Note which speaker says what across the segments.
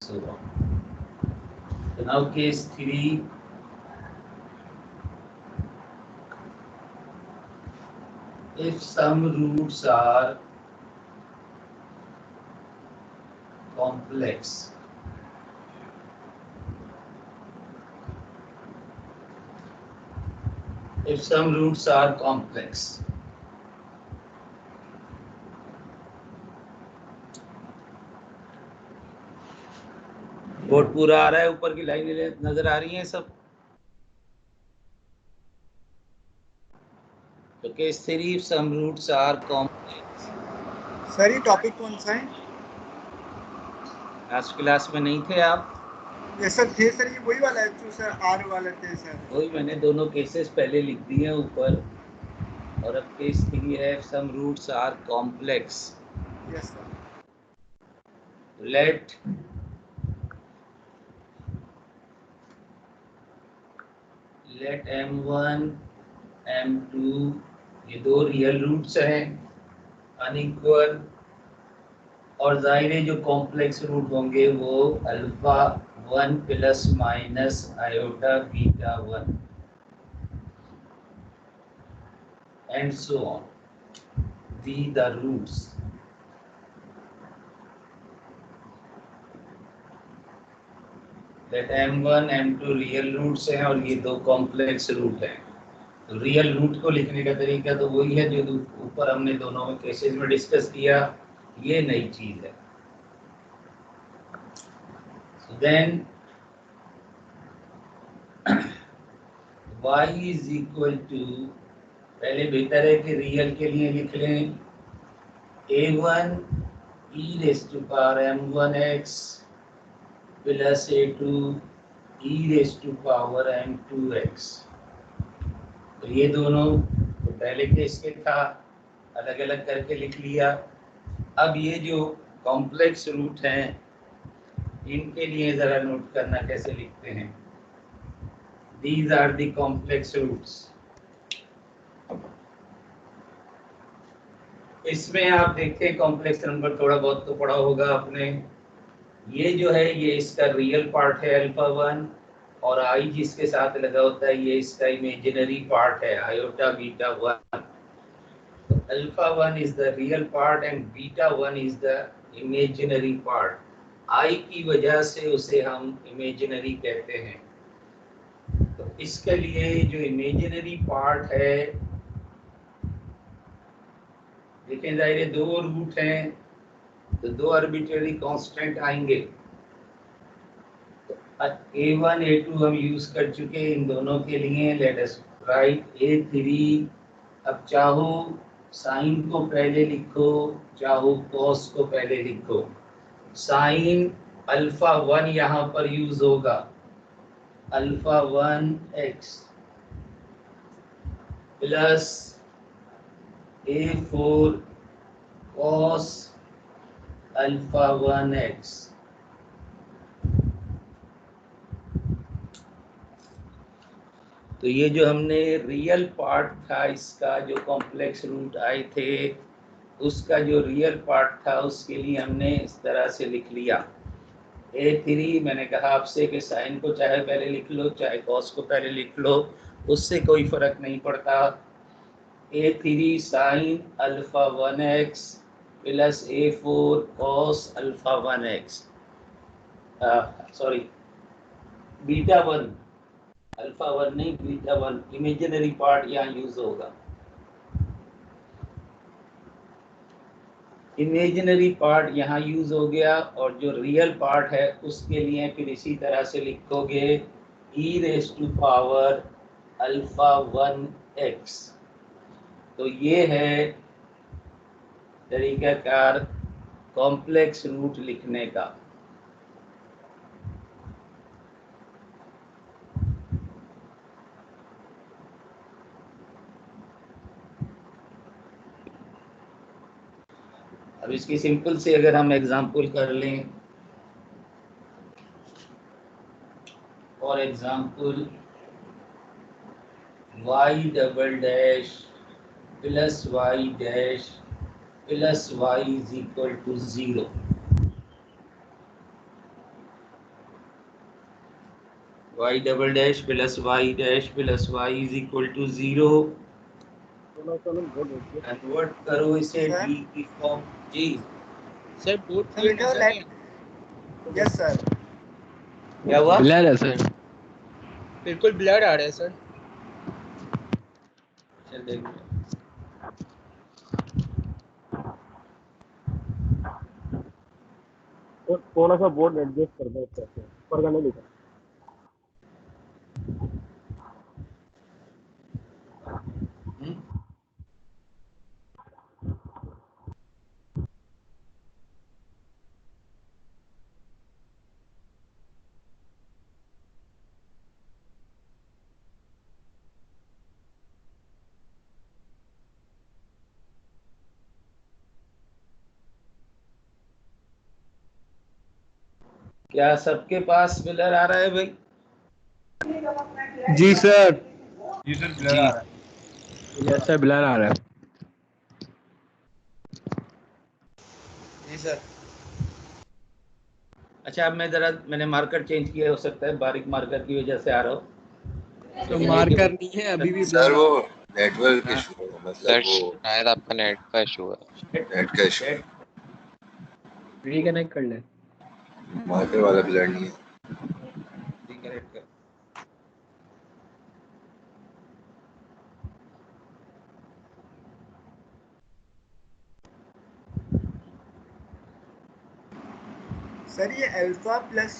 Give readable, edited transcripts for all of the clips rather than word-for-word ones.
Speaker 1: so on. So now case 3. If some roots are complex, if some roots are complex, board पूरा आ रहा है, ऊपर की लाइनें नजर आ रही हैं सब? तो case 3, if some roots are complex.
Speaker 2: Sir ये टॉपिक कौन सा है?
Speaker 1: लास्ट क्लास में नहीं थे आप?
Speaker 2: ये सर थे सर, ये वही वाला है जो सर आर वाले थे सर।
Speaker 1: वही मैंने दोनों केसेस पहले लिख दिए हैं ऊपर। और अब केस 3 है, some roots are complex.
Speaker 2: Yes sir.
Speaker 1: Let m1 m2 ये दो रियल रूट्स हैं अनइक्वल, और जाहिर है जो कॉम्प्लेक्स रूट होंगे वो alpha 1 plus minus iota beta 1 and so on be the roots. Let m1 m2 real roots हैं और ये दो कॉम्प्लेक्स रूट हैं। तो रियल रूट को लिखने का तरीका तो वही है जो ऊपर हमने दोनों में केसेस में डिस्कस किया, ये नई चीज है। So then y is equal to, पहले बेहतर है कि रियल के लिए लिख लें a1 e raise to power m1x plus a2 e raise to power m2x। तो ये दोनों तो पहले केस के था, अलग अलग करके लिख लिया। अब ये जो कॉम्प्लेक्स रूट हैं इनके लिए जरा नोट करना कैसे लिखते हैं। These are the complex roots. इसमें आप देखें कॉम्प्लेक्स नंबर थोड़ा बहुत तो पढ़ा होगा आपने। ये जो है ये इसका रियल पार्ट है अल्फा 1, और आई जिसके साथ लगा होता है ये इसका इमेजिनरी पार्ट है आयोटा बीटा 1। तो alpha 1 is the real part and beta 1 is the imaginary part. I की वजह से उसे हम इमेजिनरी कहते हैं। तो इसके लिए जो इमेजिनरी पार्ट है, देखें जाहिर है दो रूट हैं तो दो आर्बिट्ररी कांस्टेंट आएंगे। तो a1 a2 हम यूज कर चुके हैं इन दोनों के लिए। Let us right a3। अब चाहो साइन को पहले लिखो, चाहो कॉस को पहले लिखो। साइन अल्फा 1 यहाँ पर यूज होगा, alpha 1x plus a4 cos alpha 1x। तो ये जो हमने रियल पार्ट था इसका, जो कॉम्प्लेक्स रूट आए थे उसका जो रियल पार्ट था उसके लिए हमने इस तरह से लिख लिया। a3 मैंने कहा आपसे कि साइन को चाहे पहले लिख लो चाहे कॉस को पहले लिख लो, उससे कोई फर्क नहीं पड़ता। a3 sine alpha 1x plus a4 cos alpha 1x, sorry beta 1, alpha 1 नहीं बीटा 1, इमेजिनरी पार्ट यहाँ यूज होगा। इमेजिनरी पार्ट यहाँ यूज हो गया, और जो रियल पार्ट है उसके लिए फिर इसी तरह से लिखोगे e raise to power alpha 1x। तो ये है तरीकाकार कॉम्प्लेक्स रूट लिखने का। अब इसकी सिंपल से अगर हम एग्जांपल कर लें, for example y double dash plus y dash plus y is equal to 0। y double dash plus y dash plus y is equal to 0। Convert करो इसे
Speaker 2: सर
Speaker 1: d की फॉर्म। जी
Speaker 3: सर बोर्ड
Speaker 2: सर
Speaker 3: क्लियर
Speaker 2: लिखा
Speaker 3: नजर
Speaker 2: हुआ
Speaker 3: नहीं आ
Speaker 2: late yes sir
Speaker 1: क्या हुआ?
Speaker 4: ब्लर है सर।
Speaker 3: बिल्कुल ब्लर आ रहा है सर।
Speaker 1: चल देख लो।
Speaker 4: थोड़ा सा बोर्ड एडजस्ट कर दो कैसे ऊपर का नहीं लिखा।
Speaker 1: हम्म? क्या सबके पास मिलर आ रहा है भाई?
Speaker 4: जी सर।
Speaker 2: जी सर ब्लर आ रहा है।
Speaker 4: यस सर ब्लर आ रहा है।
Speaker 2: जी सर
Speaker 1: अच्छा, अब मैंने मार्कर चेंज किया, हो सकता है बारीक मार्कर की वजह से आ रहा हो।
Speaker 4: तो
Speaker 1: लेकिन एक ही
Speaker 4: मार्कर नहीं है अभी भी
Speaker 5: सर
Speaker 4: ब्लर
Speaker 5: वो
Speaker 4: आ रहा
Speaker 5: नेटवर्क
Speaker 1: हाँ,
Speaker 5: इशू है,
Speaker 6: सर
Speaker 5: मतलब वो
Speaker 6: शायद आपका नेट का इशू है।
Speaker 5: नेट का इशू है,
Speaker 1: सेट
Speaker 4: है। रिकनेक्ट कर ले।
Speaker 5: मार्कर वाला ब्लर नहीं है।
Speaker 1: रिकनेक्ट कर।
Speaker 2: सर ये अल्फा प्लस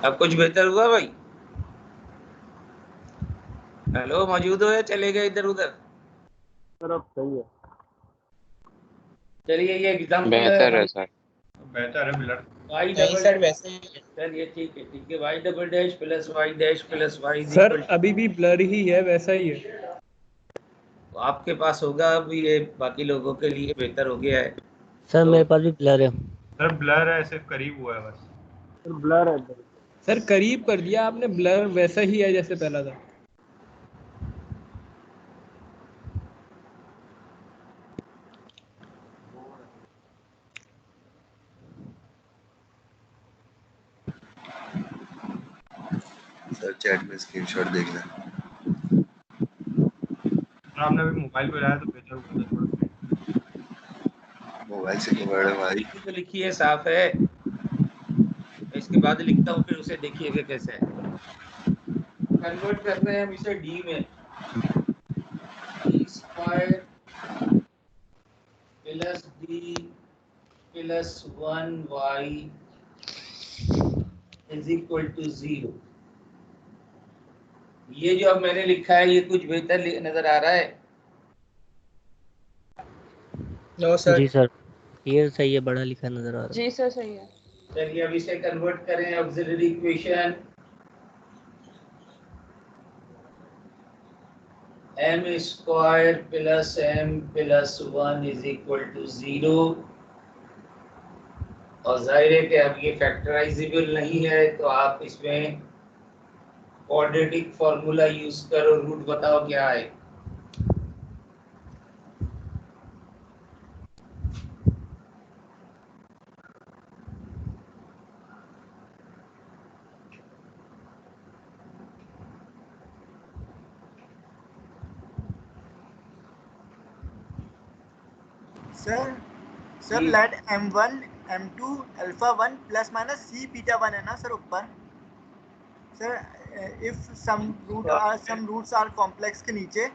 Speaker 1: अब कुछ बेहतर हुआ भाई? हेलो, मौजूद हो या चले गए इधर उधर?
Speaker 4: सर अब सही है।
Speaker 1: चलिए ये एग्जाम्पल
Speaker 6: बेहतर है सर।
Speaker 2: बेहतर है ब्लर।
Speaker 1: वाई
Speaker 3: नहीं सर
Speaker 1: डबल,
Speaker 3: वैसे ही है।
Speaker 1: चलिए ठीक है, Y double dash plus Y dash plus Y
Speaker 7: sir अभी भी ब्लर ही है, वैसा ही है।
Speaker 1: आपके पास होगा, अब ये बाकी लोगों के लिए बेहतर हो गया है।
Speaker 8: सर
Speaker 1: तो
Speaker 8: मेरे पास भी ब्लर है।
Speaker 2: सर ब्लर है, सिर्फ करीब हुआ है बस।
Speaker 4: सर ब्लर है इधर।
Speaker 7: सर करीब कर दिया आपने, ब्लर वैसा ही है जैसे पहला था।
Speaker 5: सर चैट में स्क्रीनशॉट देख लें।
Speaker 2: आपने अभी मोबाइल पे लाया तो बेहतर हुआ था थोड़ा।
Speaker 5: मोबाइल से कवर्ड है भाई।
Speaker 1: तो लिखिए साफ है, इसके बाद लिखता हूँ, फिर उसे देखिएगा कैसे है। कन्वर्ट कर रहे हैं हम इसे डी में, D square plus D plus 1y is equal to 0। ये जो अब मैंने लिखा है, ये कुछ बेहतर नजर आ रहा है?
Speaker 3: No sir.
Speaker 8: जी सर, ये सही है, बड़ा लिखा नजर आ रहा है।
Speaker 9: जी सर सही है।
Speaker 1: चलिए अब इसे कन्वर्ट करें auxiliary equation. m square plus m plus 1 is equal to 0। और जाहिर है कि अब ये फैक्टराइजेबल नहीं है, तो आप इसमें क्वाड्रेटिक फॉर्मूला यूज करो। रूट बताओ क्या है?
Speaker 2: सर सर
Speaker 1: जी।
Speaker 2: Let m1 m2 alpha 1 plus minus c beta 1 है ना सर ऊपर। Sir if some roots are complex के नीचे।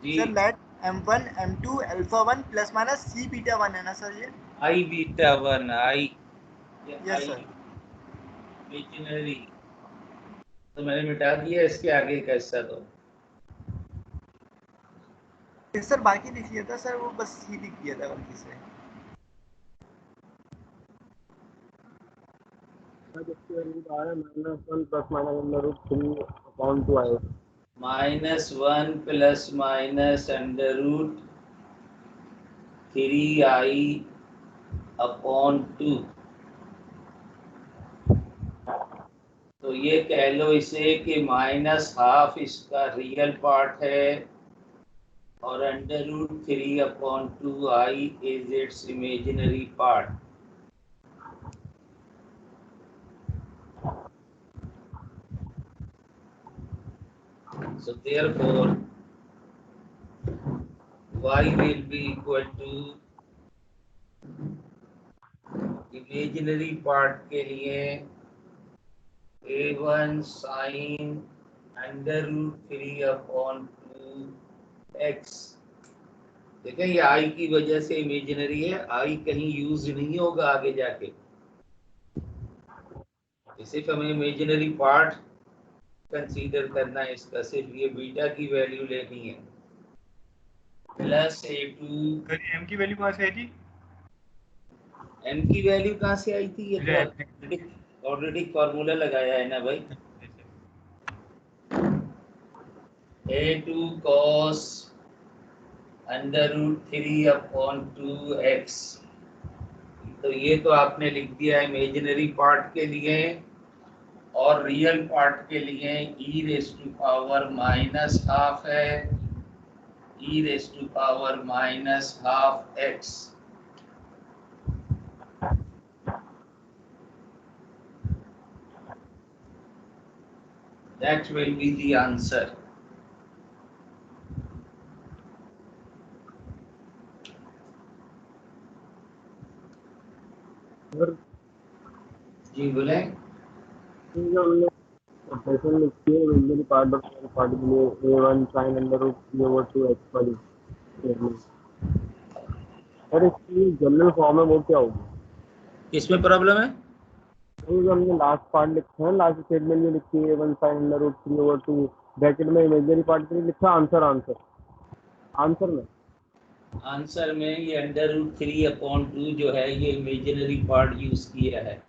Speaker 1: जी,
Speaker 2: sir let m1 m2 alpha 1 plus minus c beta 1 है ना सर ये।
Speaker 1: I beta 1 i
Speaker 2: yes sir.
Speaker 1: Imaginary, तो मैंने मिटा दिया इसके आगे का हिस्सा। तो
Speaker 2: सर बाकी लिख लिया था सर, वो बस c लिख दिया था गलती से।
Speaker 4: सर इसके रूट आ रहा है -1 प्लस माइनस अंडर रूट 3/2 आए।
Speaker 1: -1 plus minus under root 3i/2। तो ये कह लो इसे कि -12 इसका रियल पार्ट है और under root 3/2i is its imaginary part. So therefore y will be equal to imaginary part के लिए a1 sin under root 3/2x। देखें ये i की वजह से इमेजिनरी है, i कहीं यूज नहीं होगा आगे जाके, सिर्फ हमें इमेजिनरी पार्ट कंसीडर करना है इसका, सिर्फ ये बीटा की वैल्यू लेनी है। प्लस a2,
Speaker 2: m की वैल्यू कहाँ से आई थी?
Speaker 1: m की वैल्यू कहाँ से आई थी? ये तो ऑलरेडी फॉर्मूला लगाया है ना भाई। a2 cos under root 3/2x। तो ये तो आपने लिख दिया इमेजिनरी पार्ट के लिए, और रियल पार्ट के लिए e⁻⁻½ है, e⁻⁻½ x। That will be the answer.
Speaker 4: Sir
Speaker 1: जी बोले।
Speaker 4: जो हमने ऑपरेशन लिखी है इमेजिनरी पार्ट और रियल पार्ट के लिए a1 sin under root 3/2x वाली स्टेटमेंट। सर इसकी जनरल फॉर्म है वो क्या होगी?
Speaker 1: किसमें प्रॉब्लम है?
Speaker 4: ये जो हमने लास्ट पार्ट लिखा है, लास्ट स्टेटमेंट में लिखी है A1 sin under root 3/2 bracket में इमेजिनरी पार्ट के लिए लिखा आंसर में
Speaker 1: आंसर में ये √3/2 जो है ये इमेजिनरी पार्ट यूज किया है।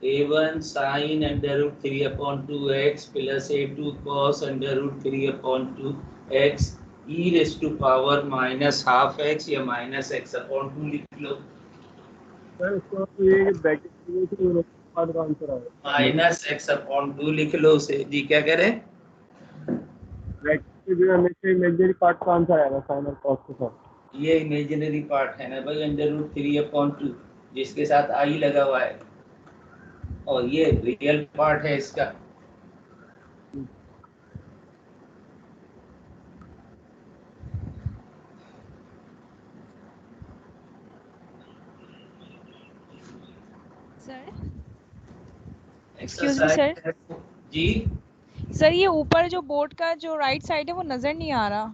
Speaker 1: A1 sin √3/2x plus A2 cos √3/2x e raised to power -12x या -x/2 लिख लो।
Speaker 4: सर इसको ये ब्रैकेट में से पार्ट का आंसर आएगा
Speaker 1: -x/2 लिख लो उसे। जी क्या करें?
Speaker 4: ब्रैकेट में हमेशा इमेजिनरी पार्ट का आंसर आएगा साइन और कॉस के साथ।
Speaker 1: ये इमेजिनरी पार्ट है ना भाई, √3/2 जिसके साथ i लगा हुआ है, और ये रियल पार्ट है इसका।
Speaker 9: सर
Speaker 1: एक्सरसाइज जी।
Speaker 9: सर ये ऊपर जो बोर्ड का जो राइट साइड है वो नजर नहीं आ रहा,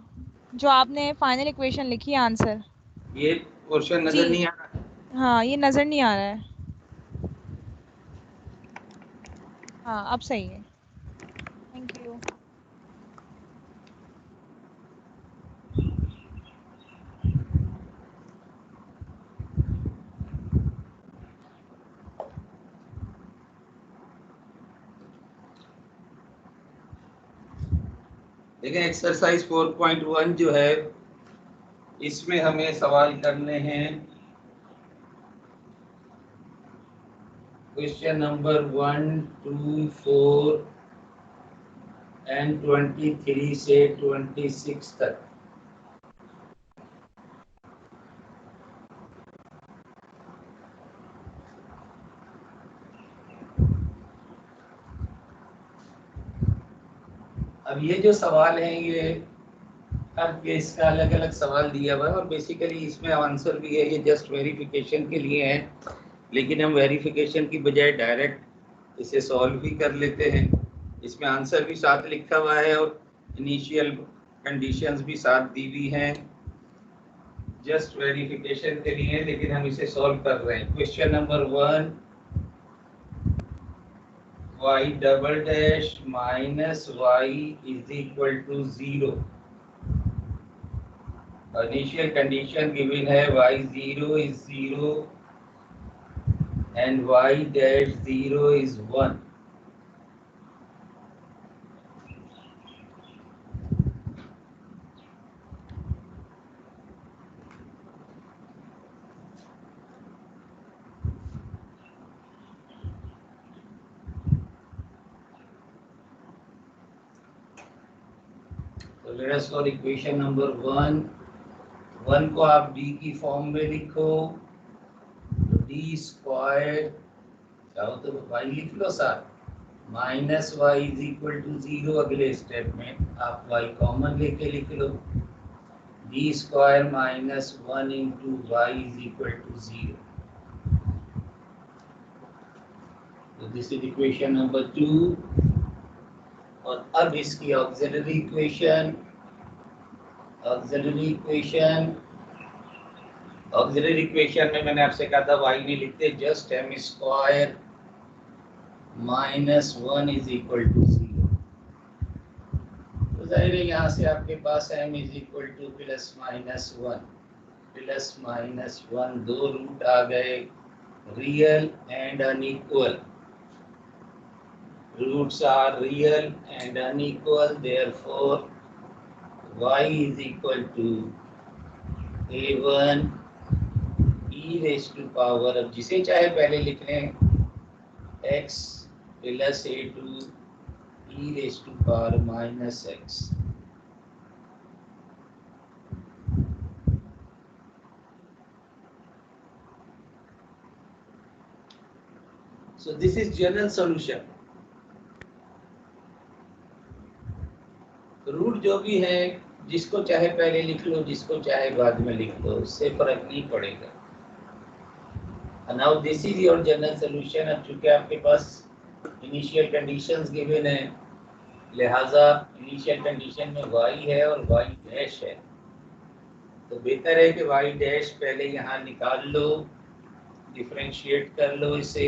Speaker 9: जो आपने फाइनल इक्वेशन लिखी है आंसर।
Speaker 1: ये पोर्शन नजर नहीं आ रहा?
Speaker 9: हाँ ये नजर नहीं आ रहा है। हाँ अब सही है, थैंक यू।
Speaker 1: देखिए एक्सरसाइज 4.1 जो है इसमें हमें सवाल करने हैं। क्वेश्चन नंबर 1, 2, 4 एंड 23 से 26 तक। अब ये जो सवाल हैं ये हर केस का अलग अलग सवाल दिया हुआ है, और बेसिकली इसमें आंसर भी है, ये जस्ट वेरिफिकेशन के लिए है, लेकिन हम वेरिफिकेशन की बजाय डायरेक्ट इसे सॉल्व भी कर लेते हैं। इसमें आंसर भी साथ लिखा हुआ है और इनिशियल कंडीशंस भी साथ दी हुई हैं, जस्ट वेरिफिकेशन के लिए, लेकिन हम इसे सॉल्व कर रहे हैं। क्वेश्चन नंबर 1, y डबल डैश minus y is equal to 0। Initial condition given है y0 is 0 and y dash 0 is 1. So let us solve equation number 1. 1 को आप d की फॉर्म में लिखो, तो d स्क्वायर चाहो तो y लिख लो साथ, minus y is equal to 0। अगले स्टेप में आप y कॉमन लेके लिख लो, d square minus 1 into y is equal to 0। तो दिस इज इक्वेशन नंबर 2। और अब इसकी ऑक्सिलरी इक्वेशन में मैंने आपसे कहा था y नहीं लिखते, just m square minus 1 is equal to 0। तो जाहिर है यहाँ से आपके पास m is equal to plus minus 1 दो रूट आ गए, real and unequal. Roots are real and unequal, therefore y is equal to a1 e raised to power, अब जिसे चाहे पहले लिख लें, x plus a2 e raised to power minus x। So this is general solution। रूट जो भी है जिसको चाहे पहले लिख लो, जिसको चाहे बाद में लिख लो, उससे फर्क नहीं पड़ेगा। Now this is your general solution. अब चूंकि आपके पास इनिशियल कंडीशंस गिवन है, लिहाजा इनिशियल कंडीशन में y है और y डैश है, तो बेहतर है कि y डैश पहले यहाँ निकाल लो, डिफरेंशिएट कर लो इसे।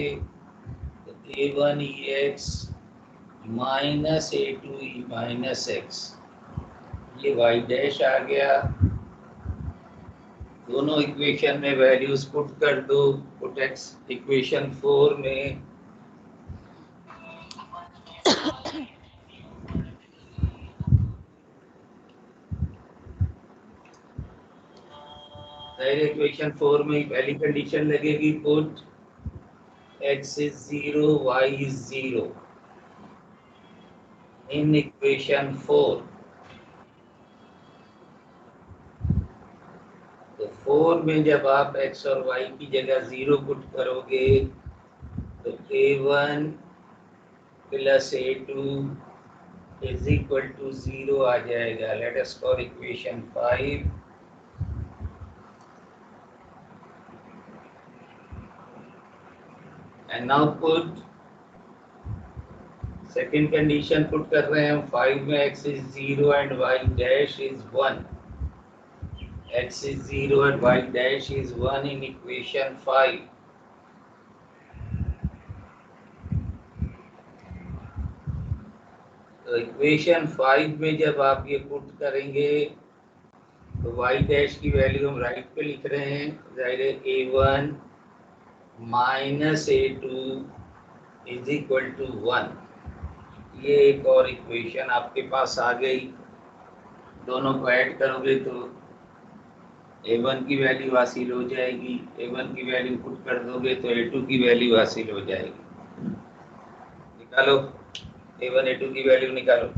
Speaker 1: तो a1 ex minus a2 e minus x, ये y डैश आ गया। दोनों इक्वेशन में वैल्यूज पुट कर दो। पुट x इक्वेशन 4 में, इक्वेशन 4 में पहली कंडीशन लगेगी, put x is 0 y is 0 in equation 4। तो 4 में जब आप x और y की जगह 0 पुट करोगे तो a1 plus a2 is equal to 0 आ जाएगा। Let us call equation 5। And now put second condition put कर रहे हैं हम। 5 में x is 0 and y dash is 1। x is 0 and y dash is 1 in equation 5. तो इक्वेशन 5 में जब आप ये पुट करेंगे तो y डैश की वैल्यू हम राइट पे लिख रहे हैं, जाहिर है a1 minus a2 is equal to 1। ये एक और इक्वेशन आपके पास आ गई। दोनों को ऐड करोगे तो a1 की वैल्यू हासिल हो जाएगी, a1 की वैल्यू पुट कर दोगे तो a2 की वैल्यू हासिल हो जाएगी। निकालो a1 a2 की वैल्यू निकालो।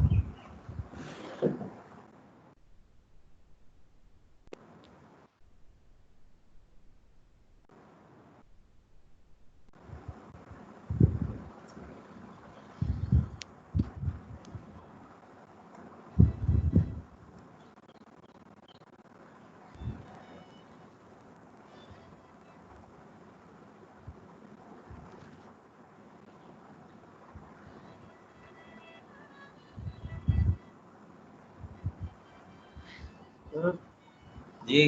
Speaker 1: जी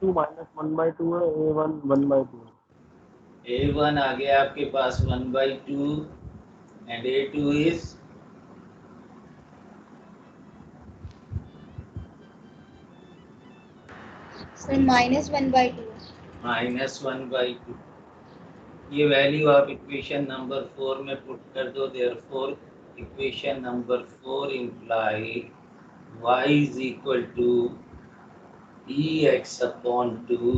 Speaker 4: 2 माइनस 1/2 है, a1 1/2 है।
Speaker 1: a1 आ गया आपके पास 1/2 एंड a2 इज
Speaker 10: सर -1/2।
Speaker 1: -1/2। ये वैल्यू आप इक्वेशन नंबर 4 में पुट कर दो। Therefore equation number 4 imply y is equal to ex upon 2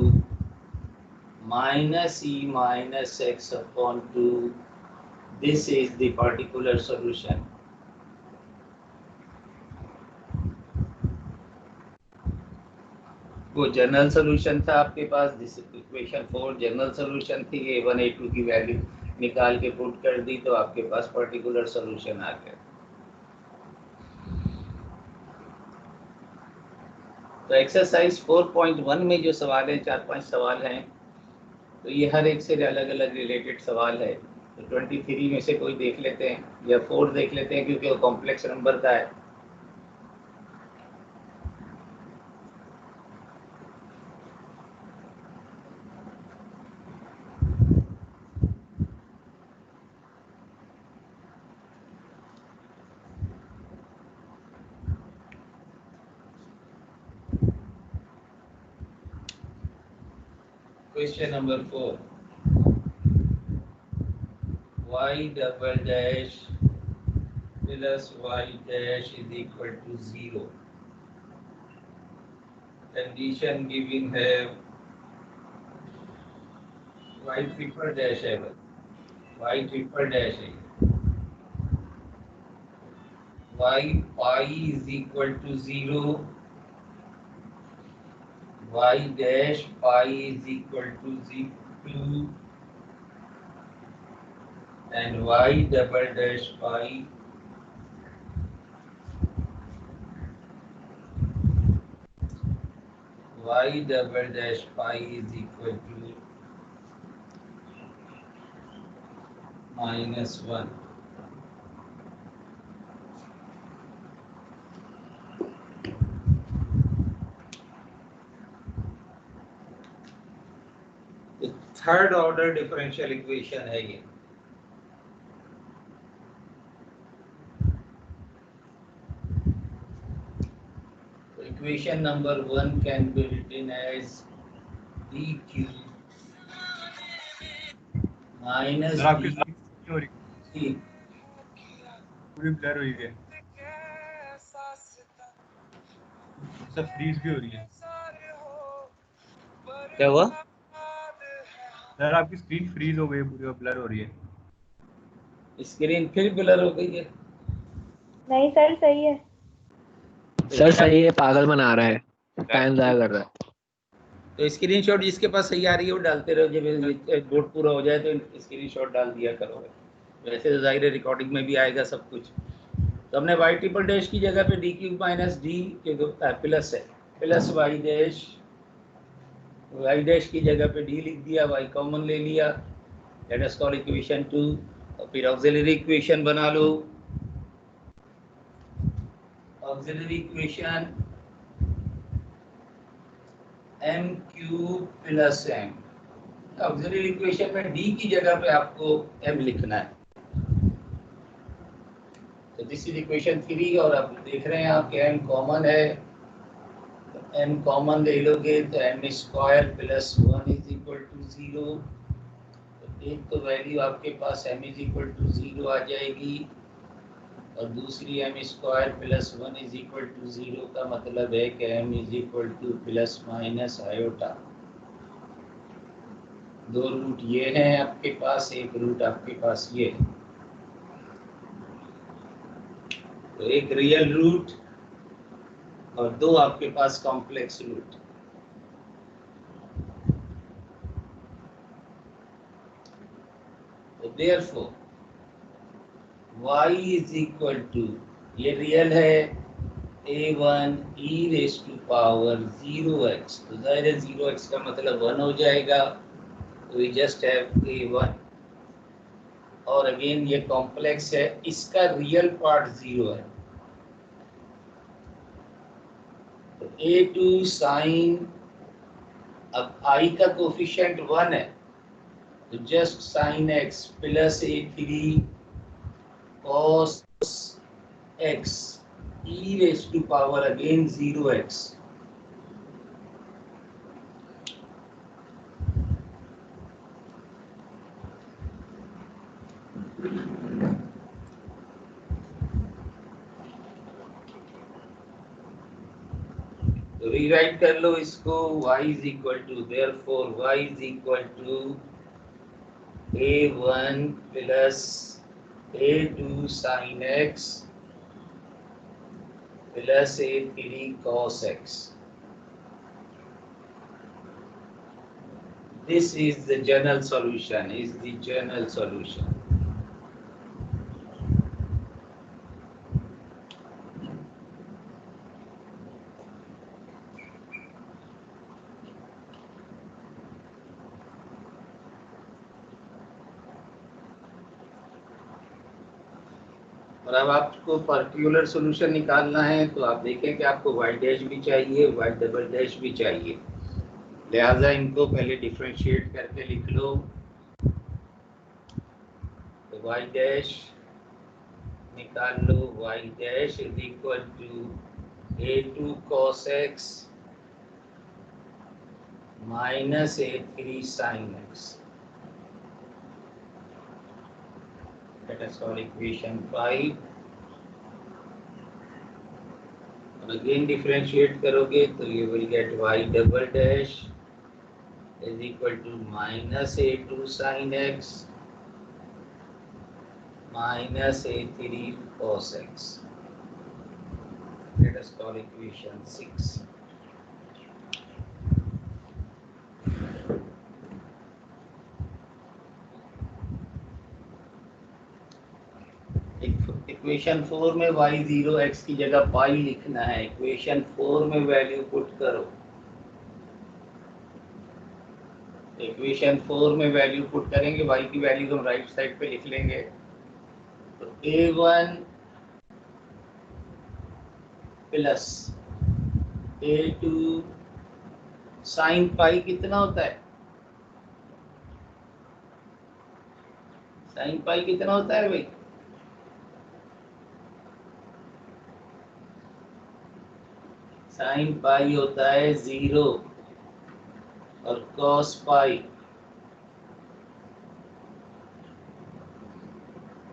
Speaker 1: minus e minus x upon 2. This is the particular solution. वो जनरल सॉल्यूशन था आपके पास। दिस इक्वेशन 4 जनरल सॉल्यूशन थी। a1 a2 की value निकाल के पुट कर दी तो आपके पास पर्टिकुलर सॉल्यूशन आ गया। तो एक्सरसाइज 4.1 में जो सवाल है, 4-5 सवाल हैं, तो ये हर एक से अलग अलग रिलेटेड सवाल है। तो 23 में से कोई देख लेते हैं या 4 देख लेते हैं क्योंकि वो कॉम्प्लेक्स नंबर का है। Question number 4. Y double dash plus y dash is equal to 0. Condition given है y triple dash है, y triple dash है, y pi is equal to 0, y dash pi is equal to 2 and y double dash pi is equal to -1. Third order differential equation है ये। equation number 1 can be written as dq minus
Speaker 11: sir आपकी
Speaker 1: d
Speaker 11: screen नहीं हो रही, पूरी blur हुई है sir, freeze भी हो रही है
Speaker 8: क्या हुआ?
Speaker 11: सर आपकी स्क्रीन फ्रीज हो गई है, पूरी ब्लर हो रही है।
Speaker 1: स्क्रीन फिर ब्लर हो गई है।
Speaker 10: नहीं सर सही है।
Speaker 3: सर सही है, पागल बना रहा है, टाइम जाया कर रहा है।
Speaker 1: तो स्क्रीनशॉट जिसके पास सही आ रही है वो डालते रहो, जब बोर्ड पूरा हो जाए तो स्क्रीनशॉट डाल दिया करो। वैसे तो जाहिर है रिकॉर्डिंग में भी आएगा सब कुछ। तो हमने वाई ट्रिपल डैश की जगह पे D cube minus D plus है, प्लस वाई डैश की जगह पे डी लिख दिया, वाई कॉमन ले लिया, लेट अस कॉल इक्वेशन 2। और फिर ऑक्सिलरी इक्वेशन बना लो। Auxiliary equation m cube plus m। Auxiliary equation में d की जगह पे आपको m लिखना है। तो दिस इज इक्वेशन 3 और आप देख रहे हैं आपके m कॉमन है, तो m कॉमन ले लोगे तो m square plus 1 is equal to 0। तो एक तो वैल्यू आपके पास m इज इक्वल टू 0 आ जाएगी और दूसरी m square plus 1 is equal to 0 का मतलब है कि m is equal to plus minus iota. दो रूट ये हैं आपके पास, एक रूट आपके पास ये है। तो एक रियल रूट और दो आपके पास कॉम्प्लेक्स रूट। तो therefore y is equal to, ये रियल है, a1 e raise to power 0x। तो जाहिर है 0x का मतलब 1 हो जाएगा, तो वी जस्ट हैव a1। और अगेन ये कॉम्प्लेक्स है, इसका रियल पार्ट 0 है। तो a2 साइन, अब i का कोफिशिएंट 1 है तो just sine x plus a3 cos x e raise to power again 0x। तो रीराइट कर लो इसको, y is equal to, therefore y is equal to a1 plus a2 sin x plus a3 cos x। This is the general solution, is the general solution. और अब आपको particular solution निकालना है तो आप देखें कि आपको y डैश भी चाहिए, y डबल डैश भी चाहिए, लिहाजा इनको पहले डिफरेंशिएट करके लिख लो। तो y डैश निकाल लो, y dash is equal to a2 cos x minus a3 sin x। Let us solve equation 5 और अगेन डिफरेंशिएट करोगे तो you will get y double dash is equal to minus a2 sin x minus a3 cos x। Let us call equation 6। Equation 4 में y0 x की जगह पाई लिखना है। Equation 4 में value put करो। इक्वेशन 4 में वैल्यू पुट करेंगे, y की वैल्यू हम राइट साइड पे लिख लेंगे। तो a1 plus a2 sine pi कितना होता है? साइन पाई कितना होता है भाई? साइन पाई होता है 0 और cos pi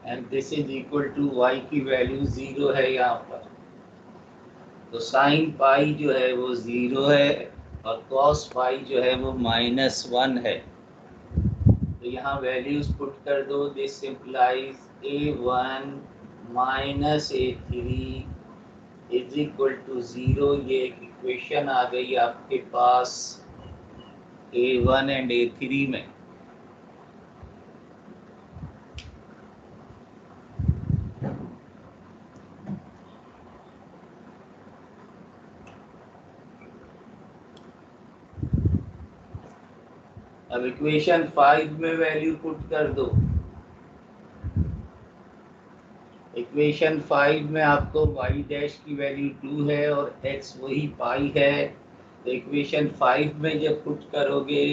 Speaker 1: and this is equal to y की वैल्यू 0 है यहाँ पर। तो साइन पाई जो है वो 0 है और कॉस पाई जो है वो -1 है। तो यहाँ वैल्यूज पुट कर दो। This implies a1 minus a3 is equal to 0। ये एक इक्वेशन आ गई आपके पास a1 एंड a3 में। अब इक्वेशन 5 में वैल्यू पुट कर दो। इक्वेशन 5 में आपको y डैश की वैल्यू 2 है और x वही पाई है। तो इक्वेशन 5 में जब पुट करोगे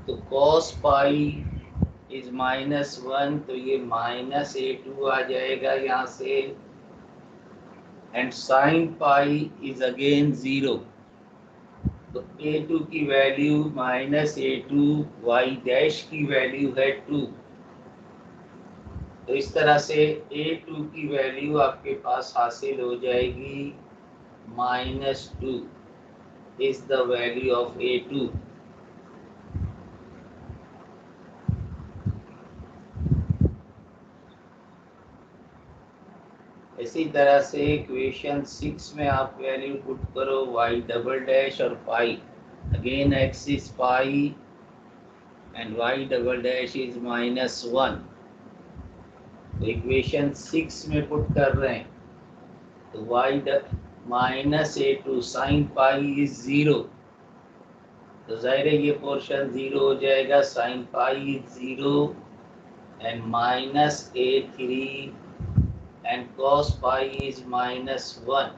Speaker 1: तो cos पाई इज -1, तो ये -a2 आ जाएगा यहाँ से and sine pi is again 0। तो a2 की वैल्यू -a2, y डैश की वैल्यू है 2। तो इस तरह से a2 की वैल्यू आपके पास हासिल हो जाएगी -2 is the value of a2। इसी तरह से इक्वेशन 6 में आप वैल्यू पुट करो y डबल डैश और pi. Again x is pi and y double dash is -1। तो इक्वेशन 6 में पुट कर रहे हैं तो y -a2 sine pi is 0। तो जाहिर है ये पोर्शन 0 हो जाएगा। Sine pi is 0 and -a3 and cos pi is -1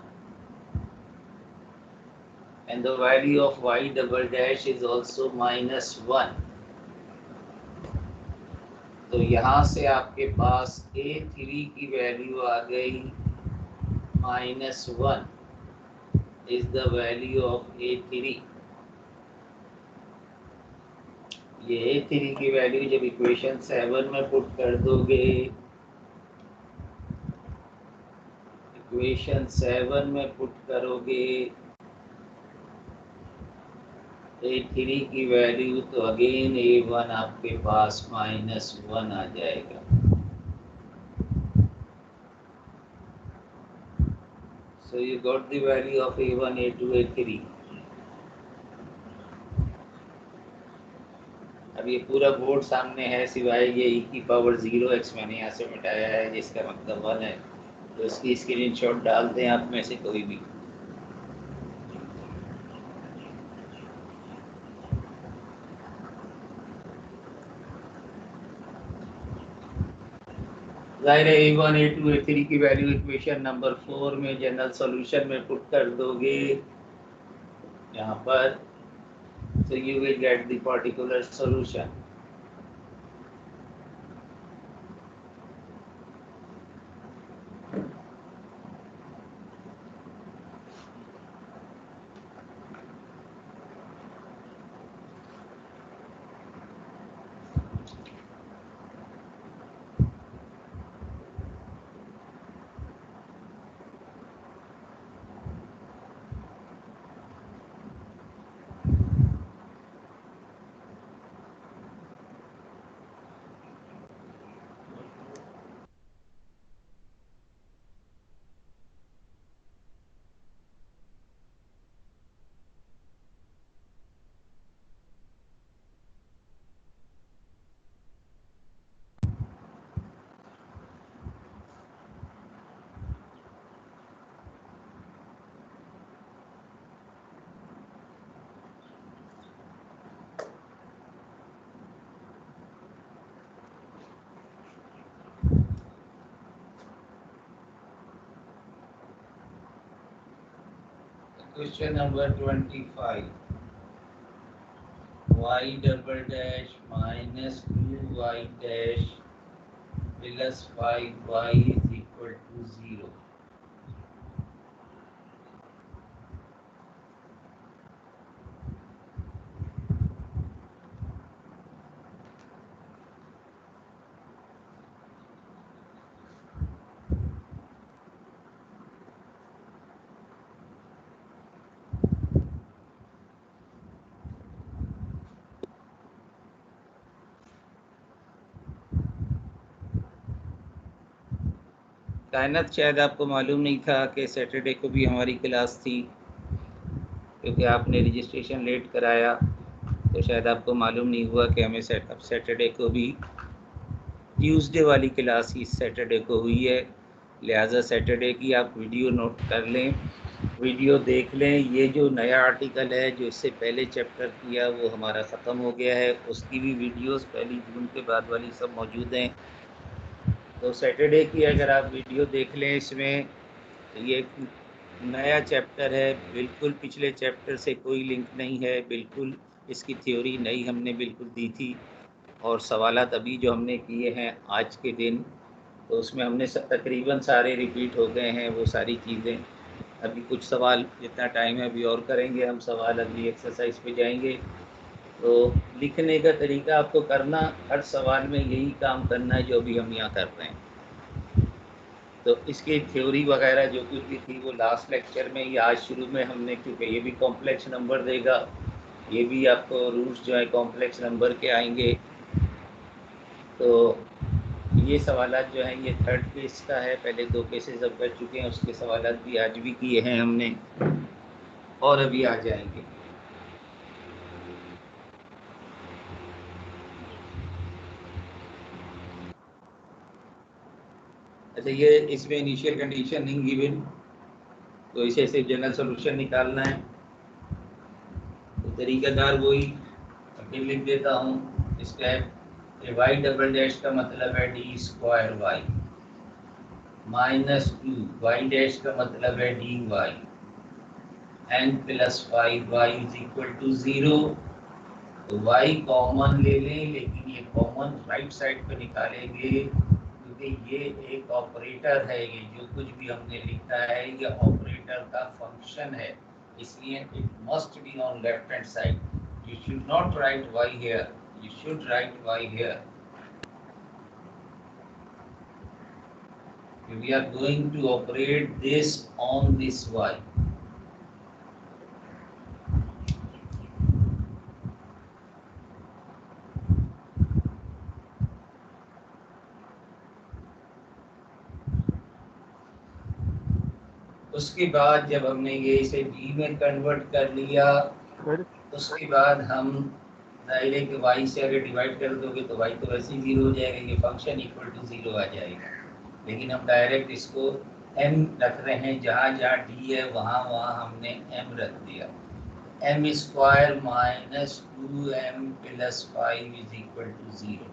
Speaker 1: and the value of y double dash is also -1। तो यहाँ से आपके पास a3 की वैल्यू आ गई -1 is the value of a3। ये a3 की वैल्यू जब इक्वेशन 7 में पुट कर दोगे, इक्वेशन 7 में पुट करोगे a3 की वैल्यू, तो अगेन a1 आपके पास -1 आ जाएगा। So you got the value of a1, a2, a3। अब ये पूरा बोर्ड सामने है सिवाय ये e की पावर 0x मैंने यहाँ से मिटाया है जिसका मतलब 1 है। तो इसकी स्क्रीनशॉट डाल दें आप में से कोई भी। जाहिर है a1, a2, a3 की वैल्यू इक्वेशन नंबर 4 में जनरल सॉल्यूशन में पुट कर दोगे यहाँ पर, so you will get the particular solution। Question number 25. Y double dash minus 2y dash plus 5y is equal to 0. कायनात शायद आपको मालूम नहीं था कि सैटरडे को भी हमारी क्लास थी, क्योंकि आपने रजिस्ट्रेशन लेट कराया तो शायद आपको मालूम नहीं हुआ कि हमें सैटरडे को भी ट्यूसडे वाली क्लास ही सैटरडे को हुई है। लिहाजा सैटरडे की आप वीडियो नोट कर लें, वीडियो देख लें। ये जो नया आर्टिकल है जो इससे पहले चैप्टर किया वो हमारा ख़त्म हो गया है, उसकी भी वीडियोस 1 जून के बाद वाली सब मौजूद हैं। तो सैटरडे की अगर आप वीडियो देख लें, इसमें ये नया चैप्टर है, बिल्कुल पिछले चैप्टर से कोई लिंक नहीं है, बिल्कुल इसकी थ्योरी नई हमने बिल्कुल दी थी। और सवालात अभी जो हमने किए हैं आज के दिन, तो उसमें हमने तकरीबन सारे रिपीट हो गए हैं वो सारी चीज़ें। अभी कुछ सवाल, जितना टाइम है अभी और करेंगे हम सवाल, अगली एक्सरसाइज पे जाएंगे। तो लिखने का तरीका आपको करना, हर सवाल में यही काम करना है जो अभी हम यहाँ कर रहे हैं। तो इसकी थ्योरी वगैरह जो कुछ भी थी वो लास्ट लेक्चर में या आज शुरू में हमने, क्योंकि ये भी कॉम्प्लेक्स नंबर देगा, ये भी आपको रूट्स जो है कॉम्प्लेक्स नंबर के आएंगे। तो ये सवालात जो हैं ये 3rd केस का है, पहले 2 केसेस अब कर चुके हैं, उसके सवालात भी आज भी किए हैं हमने और अभी आ जाएंगे। अच्छा, ये इसमें इनिशियल कंडीशन नहीं गिवन, तो इसे सिर्फ जनरल सॉल्यूशन निकालना है। तो तरीकाकार वही फिर लिख देता हूँ। स्टेप वाई डबल डैश का मतलब है D square Y -2, Y dash का मतलब है डी वाई n + 5 y = 0। तो y कॉमन ले लें, लेकिन ये कॉमन राइट साइड पे निकालेंगे क्योंकि ये एक ऑपरेटर है। ये जो कुछ भी हमने लिखा है ये ऑपरेटर का फंक्शन है, इसलिए it must be on left hand side. You should not right y here, you should write y here. We are going to operate this on this y. उसके बाद जब हमने ये इसे b में कन्वर्ट कर लिया, उसके बाद हम दायरे के y से अगर डिवाइड कर दोगे तो y तो वैसे ही 0 हो जाएगा, ये फंक्शन = 0 आ जाएगा। लेकिन हम डायरेक्ट इसको m रख रहे हैं, जहाँ जहाँ d है वहाँ वहाँ हमने m रख दिया। m² - 2m + 5 = 0।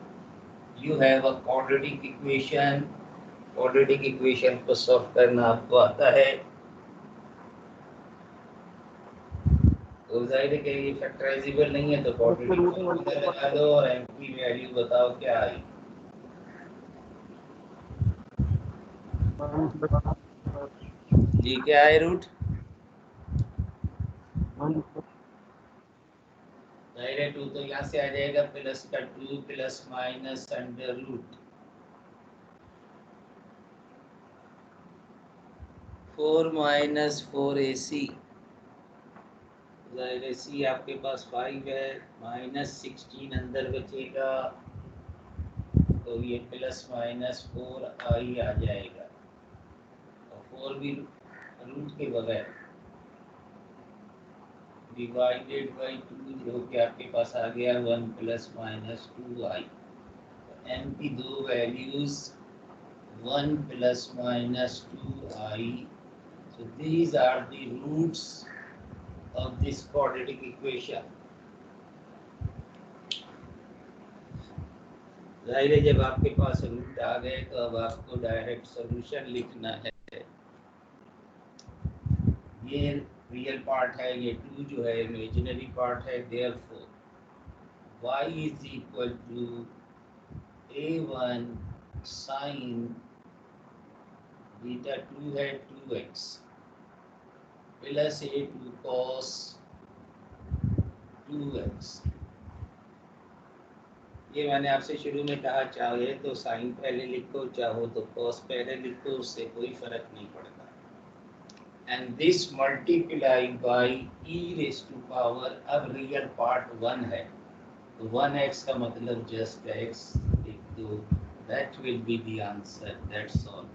Speaker 1: You have a quadratic equation। Quadratic equation को सॉल्व करना आपको आता है, तो जाहिर है कि ये फैक्टराइजेबल नहीं है, तो क्वाड्रेटिक फॉर्मूला लगा दो और m की वैल्यू बताओ क्या आई। जी क्या है रूट? जाहिर है 2 तो यहाँ से आ जाएगा, प्लस का 2 plus minus under root 4 - 4ac। जाहिर है c आपके पास 5 है, -16 अंदर बचेगा, तो ये ±4i आ जाएगा, और 4 भी रूट के बगैर डिवाइडेड बाई 2 जो कि आपके पास आ गया 1 ± 2i। m की 2 values 1 ± 2i। So these are the roots of this quadratic equation. जाहिर है जब आपके पास रूट आ गए तो अब आपको डायरेक्ट सॉल्यूशन लिखना है। ये रियल पार्ट है, ये 2 जो है इमेजिनरी पार्ट है। Therefore y = a1 sin beta 2 है 2x plus a2 cos 2x। ये मैंने आपसे शुरू में कहा, चाहे तो साइन पहले लिखो, चाहो तो कॉस पहले लिखो, उससे कोई फर्क नहीं पड़ता। And this multiply by e⁻, अब रियल पार्ट 1 है तो 1x का मतलब जस्ट x लिख दो, that will be the answer, that's all.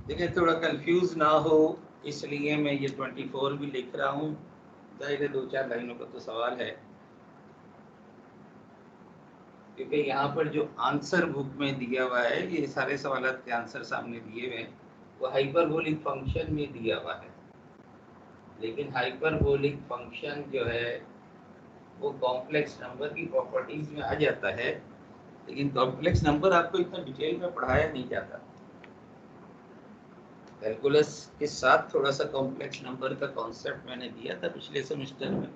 Speaker 1: देखिए थोड़ा कंफ्यूज ना हो इसलिए मैं ये 24 भी लिख रहा हूँ। जाहिर है 2-4 लाइनों का तो सवाल है, क्योंकि यहाँ पर जो आंसर बुक में दिया हुआ है ये सारे सवाल के आंसर सामने दिए हुए हैं, वो हाइपरबोलिक फंक्शन में दिया हुआ है। लेकिन हाइपरबोलिक फंक्शन जो है वो कॉम्प्लेक्स नंबर की प्रॉपर्टीज में आ जाता है, लेकिन कॉम्प्लेक्स नंबर आपको इतना डिटेल में पढ़ाया नहीं जाता। कैलकुलस के साथ थोड़ा सा कॉम्प्लेक्स नंबर का कॉन्सेप्ट मैंने दिया था पिछले सेमेस्टर में।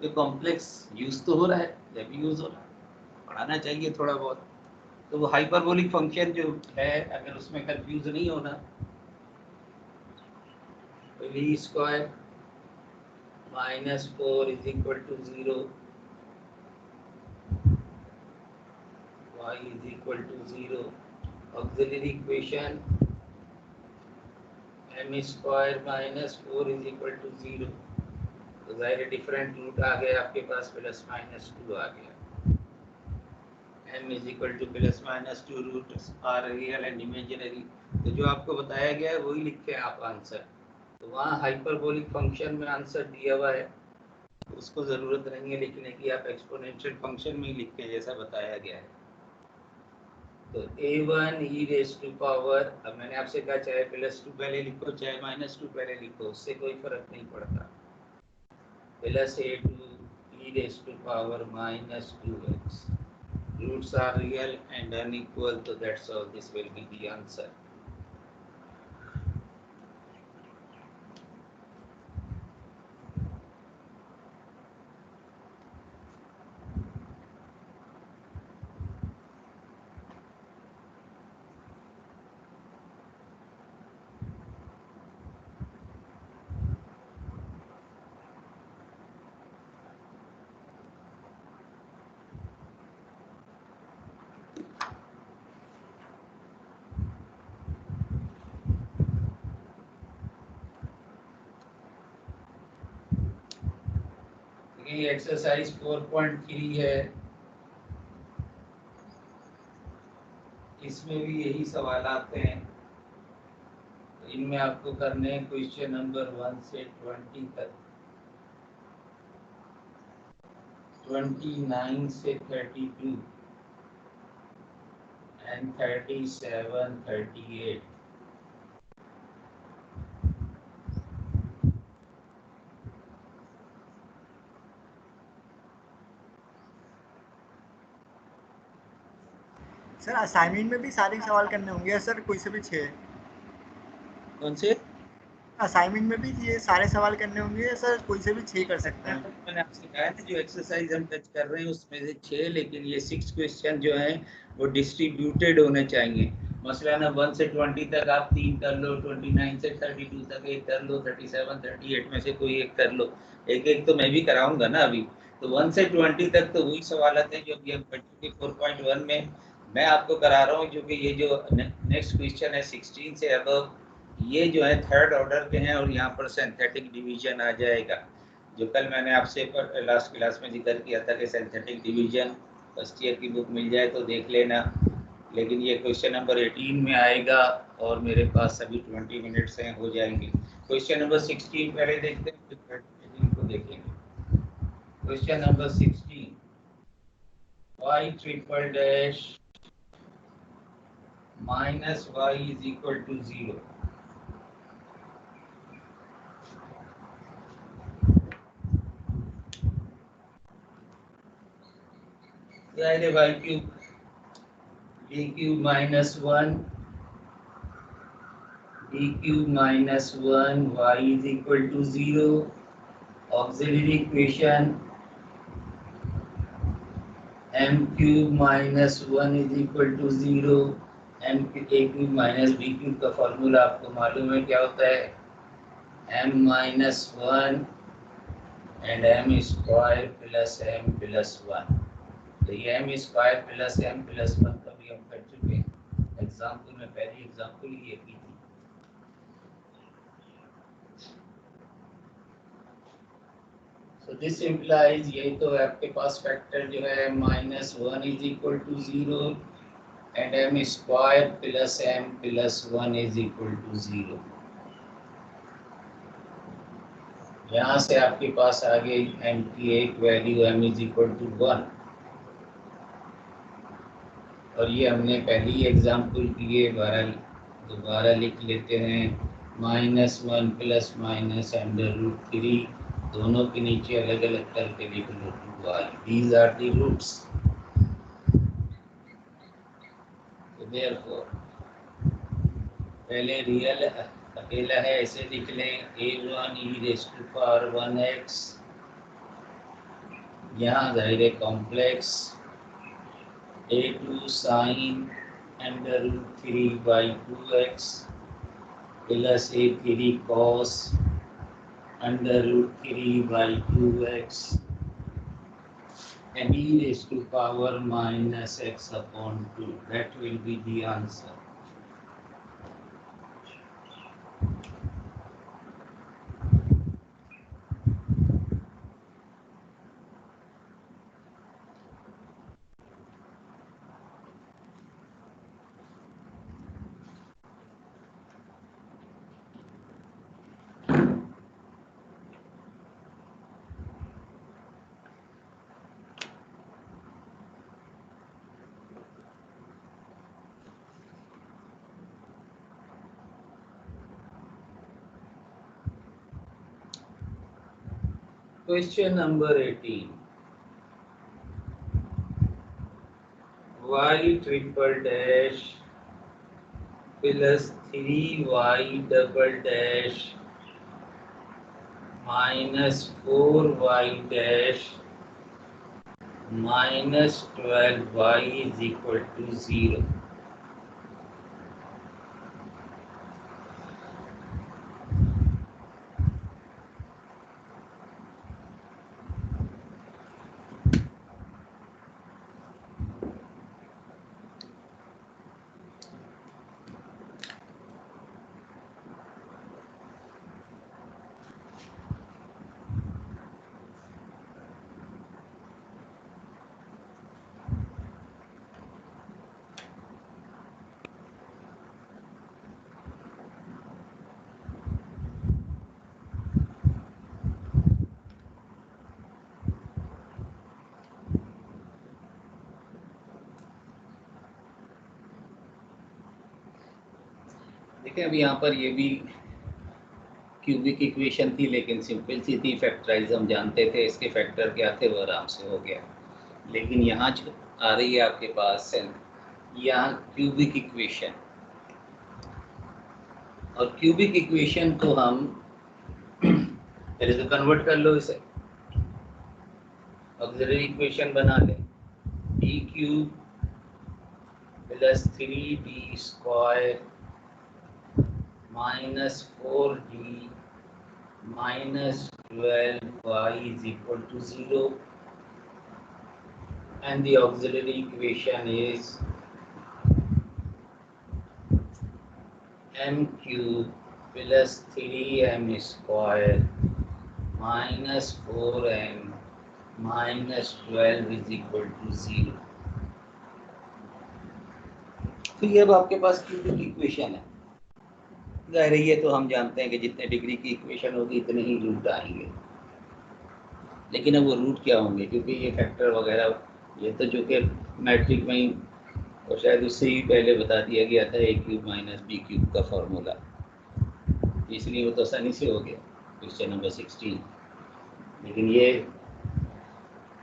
Speaker 1: तो कॉम्प्लेक्स यूज तो हो रहा है, जब यूज हो रहा है पढ़ाना चाहिए थोड़ा बहुत। तो वो हाइपरबोलिक फंक्शन जो है अगर उसमें कंफ्यूज नहीं होना, तो v square -4 is equal to 0, y is equal to 0, auxiliary equation m square -4 is equal to 0। तो जाहिर डिफरेंट रूट आ गया आपके पास, +-2 आ गया। m is equal to +-2 roots are real and imaginary. तो जो आपको बताया गया है वही लिखे आप आंसर। तो वहाँ हाइपरबोलिक फंक्शन में आंसर दिया हुआ है, तो उसको ज़रूरत नहीं है लिखने की, आप एक्सपोनेंशियल फंक्शन में ही लिखें जैसा बताया गया है। तो a1 e⁻, अब मैंने आपसे कहा चाहे +2 पहले लिखो चाहे -2 पहले लिखो, उससे कोई फर्क नहीं पड़ता। +a2 e⁻ -2x, roots are real and unequal, so that's all, this will be the answer. ये एक्सरसाइज 4.3 है, इसमें भी यही सवाल आते हैं। तो इनमें आपको करने हैं क्वेश्चन नंबर 1 से 20 तक, 29 से 32 एंड 37, 38।
Speaker 2: सर असाइनमेंट में भी सारे सवाल करने होंगे या सर कोई से भी 6?
Speaker 1: कौन से
Speaker 2: असाइनमेंट में भी ये सारे सवाल करने होंगे या सर कोई से भी 6 कर सकते हैं?
Speaker 1: मैंने आपसे कहा ना जो एक्सरसाइज हम टच कर रहे हैं उसमें से 6, लेकिन ये 6 क्वेश्चन जो हैं वो डिस्ट्रीब्यूटेड होने चाहिए। मसलन 1 से 20 तक आप 3 कर लो, 29 से 32 तक एक कर लो, 37, 38 में से कोई एक कर लो। एक एक तो मैं भी कराऊंगा ना अभी। तो 1 से 20 तक तो वही सवाल आते हैं जो कि हम पढ़ चुके 4.1 में। मैं आपको करा रहा हूँ क्योंकि ये जो नेक्स्ट क्वेश्चन है 16 से अबव, ये जो है थर्ड ऑर्डर के हैं और यहाँ पर सिंथेटिक डिवीजन आ जाएगा। जो कल मैंने आपसे लास्ट क्लास में जिक्र किया था कि सिंथेटिक डिवीजन फर्स्ट ईयर की बुक मिल जाए तो देख लेना, लेकिन ये क्वेश्चन नंबर 18 में आएगा और मेरे पास अभी 20 मिनट्स हैं, हो जाएंगे। क्वेश्चन नंबर 16 पहले देखते हैं फिर 18 को देखेंगे। Question number 16, y triple dash minus y is equal to 0। y cube b cube minus 1 b cube minus 1 y is equal to 0। Auxiliary equation m cube minus 1 is equal to 0। m a cube minus b cube का formula आपको मालूम है क्या होता है, m minus 1 and m square plus m plus 1। तो ये m square plus m plus 1 का भी हम कर चुके हैं एग्जाम्पल में, पहली एग्जाम्पल ये की थी। So this implies ये तो आपके पास फैक्टर जो है -1 is equal to 0 and m square plus m plus 1 is equal to 0। यहाँ से आपके पास आ गई m की एक value m is equal to 1, और ये हमने पहली एग्जाम्पल किए, दोबारा लिख लेते हैं। -1 प्लस माइनस √3, दोनों के नीचे अलग अलग करके लिख लो 2y। These are the roots. Therefore पहले रियल अकेला है ऐसे लिख लें, a1 e⁻1x, यहाँ जाहिर है complex a2 sin √3/2x plus a3 cos √3/2x and e⁻−x/2. That will be the answer. Question number 18. Y triple dash plus 3y double dash minus 4y dash minus 12y is equal to 0. देखिए अभी यहाँ पर ये भी cubic equation थी, लेकिन simple सी थी। Factorise हम जानते थे, इसके फैक्टर क्या थे वो आराम से हो गया। लेकिन यहाँ जो आ रही है आपके पास यहाँ क्यूबिक इक्वेशन, और क्यूबिक इक्वेशन को हम पहले तो कन्वर्ट कर लो, इसे ऑक्सिलरी इक्वेशन बना लें। d³ + 3d² minus 4d minus 12y is equal to 0, and the auxiliary equation is m³ plus 3m² minus 4m minus 12 is equal to 0। तो ये अब आपके पास क्यूबिक इक्वेशन है। जाहिर है ये तो हम जानते हैं कि जितने डिग्री की इक्वेशन होगी इतने ही रूट आएंगे, लेकिन अब वो रूट क्या होंगे, क्योंकि ये फैक्टर वगैरह ये तो जो कि मैट्रिक में ही और शायद उससे ही पहले बता दिया गया था a³ - b³ का फॉर्मूला, इसलिए वो तो आसानी से हो गया। Question number 16। लेकिन ये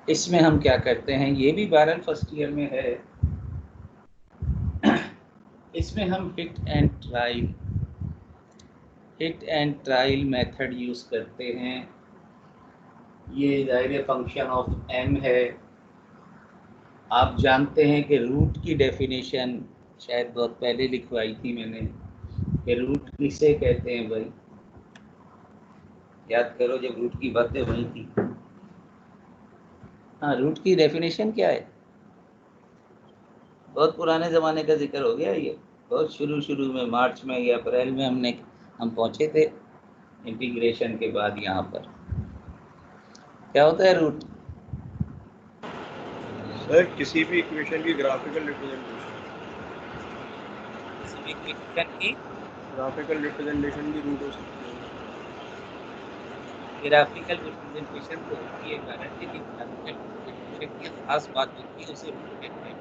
Speaker 1: इसमें हम क्या करते हैं, ये भी 12 फर्स्ट ईयर में है, इसमें हम hit and trial method use करते हैं। ये जाहिर फंक्शन ऑफ m है। आप जानते हैं कि रूट की डेफिनेशन शायद बहुत पहले लिखवाई थी मैंने, कि रूट किसे कहते हैं भाई, याद करो जब रूट की बातें हुई थी। हाँ, रूट की डेफिनेशन क्या है, बहुत पुराने ज़माने का जिक्र हो गया ये, बहुत शुरू में मार्च में या अप्रैल में हम पहुँचे थे इंटीग्रेशन के बाद। यहाँ पर क्या होता है रूट?
Speaker 11: सर किसी भी इक्वेशन की ग्राफिकल रिप्रेजेंटेशन।
Speaker 1: इक्वेशन की
Speaker 4: ग्राफिकल रिप्रेजेंटेशन की रूट हो सकती है।
Speaker 1: ग्राफिकल रिप्रेजेंटेशन तो होती है कारण, लेकिन ग्राफिकल रिप्रेजेंटेशन की खास बात होती है उसे रूट कहते हैं।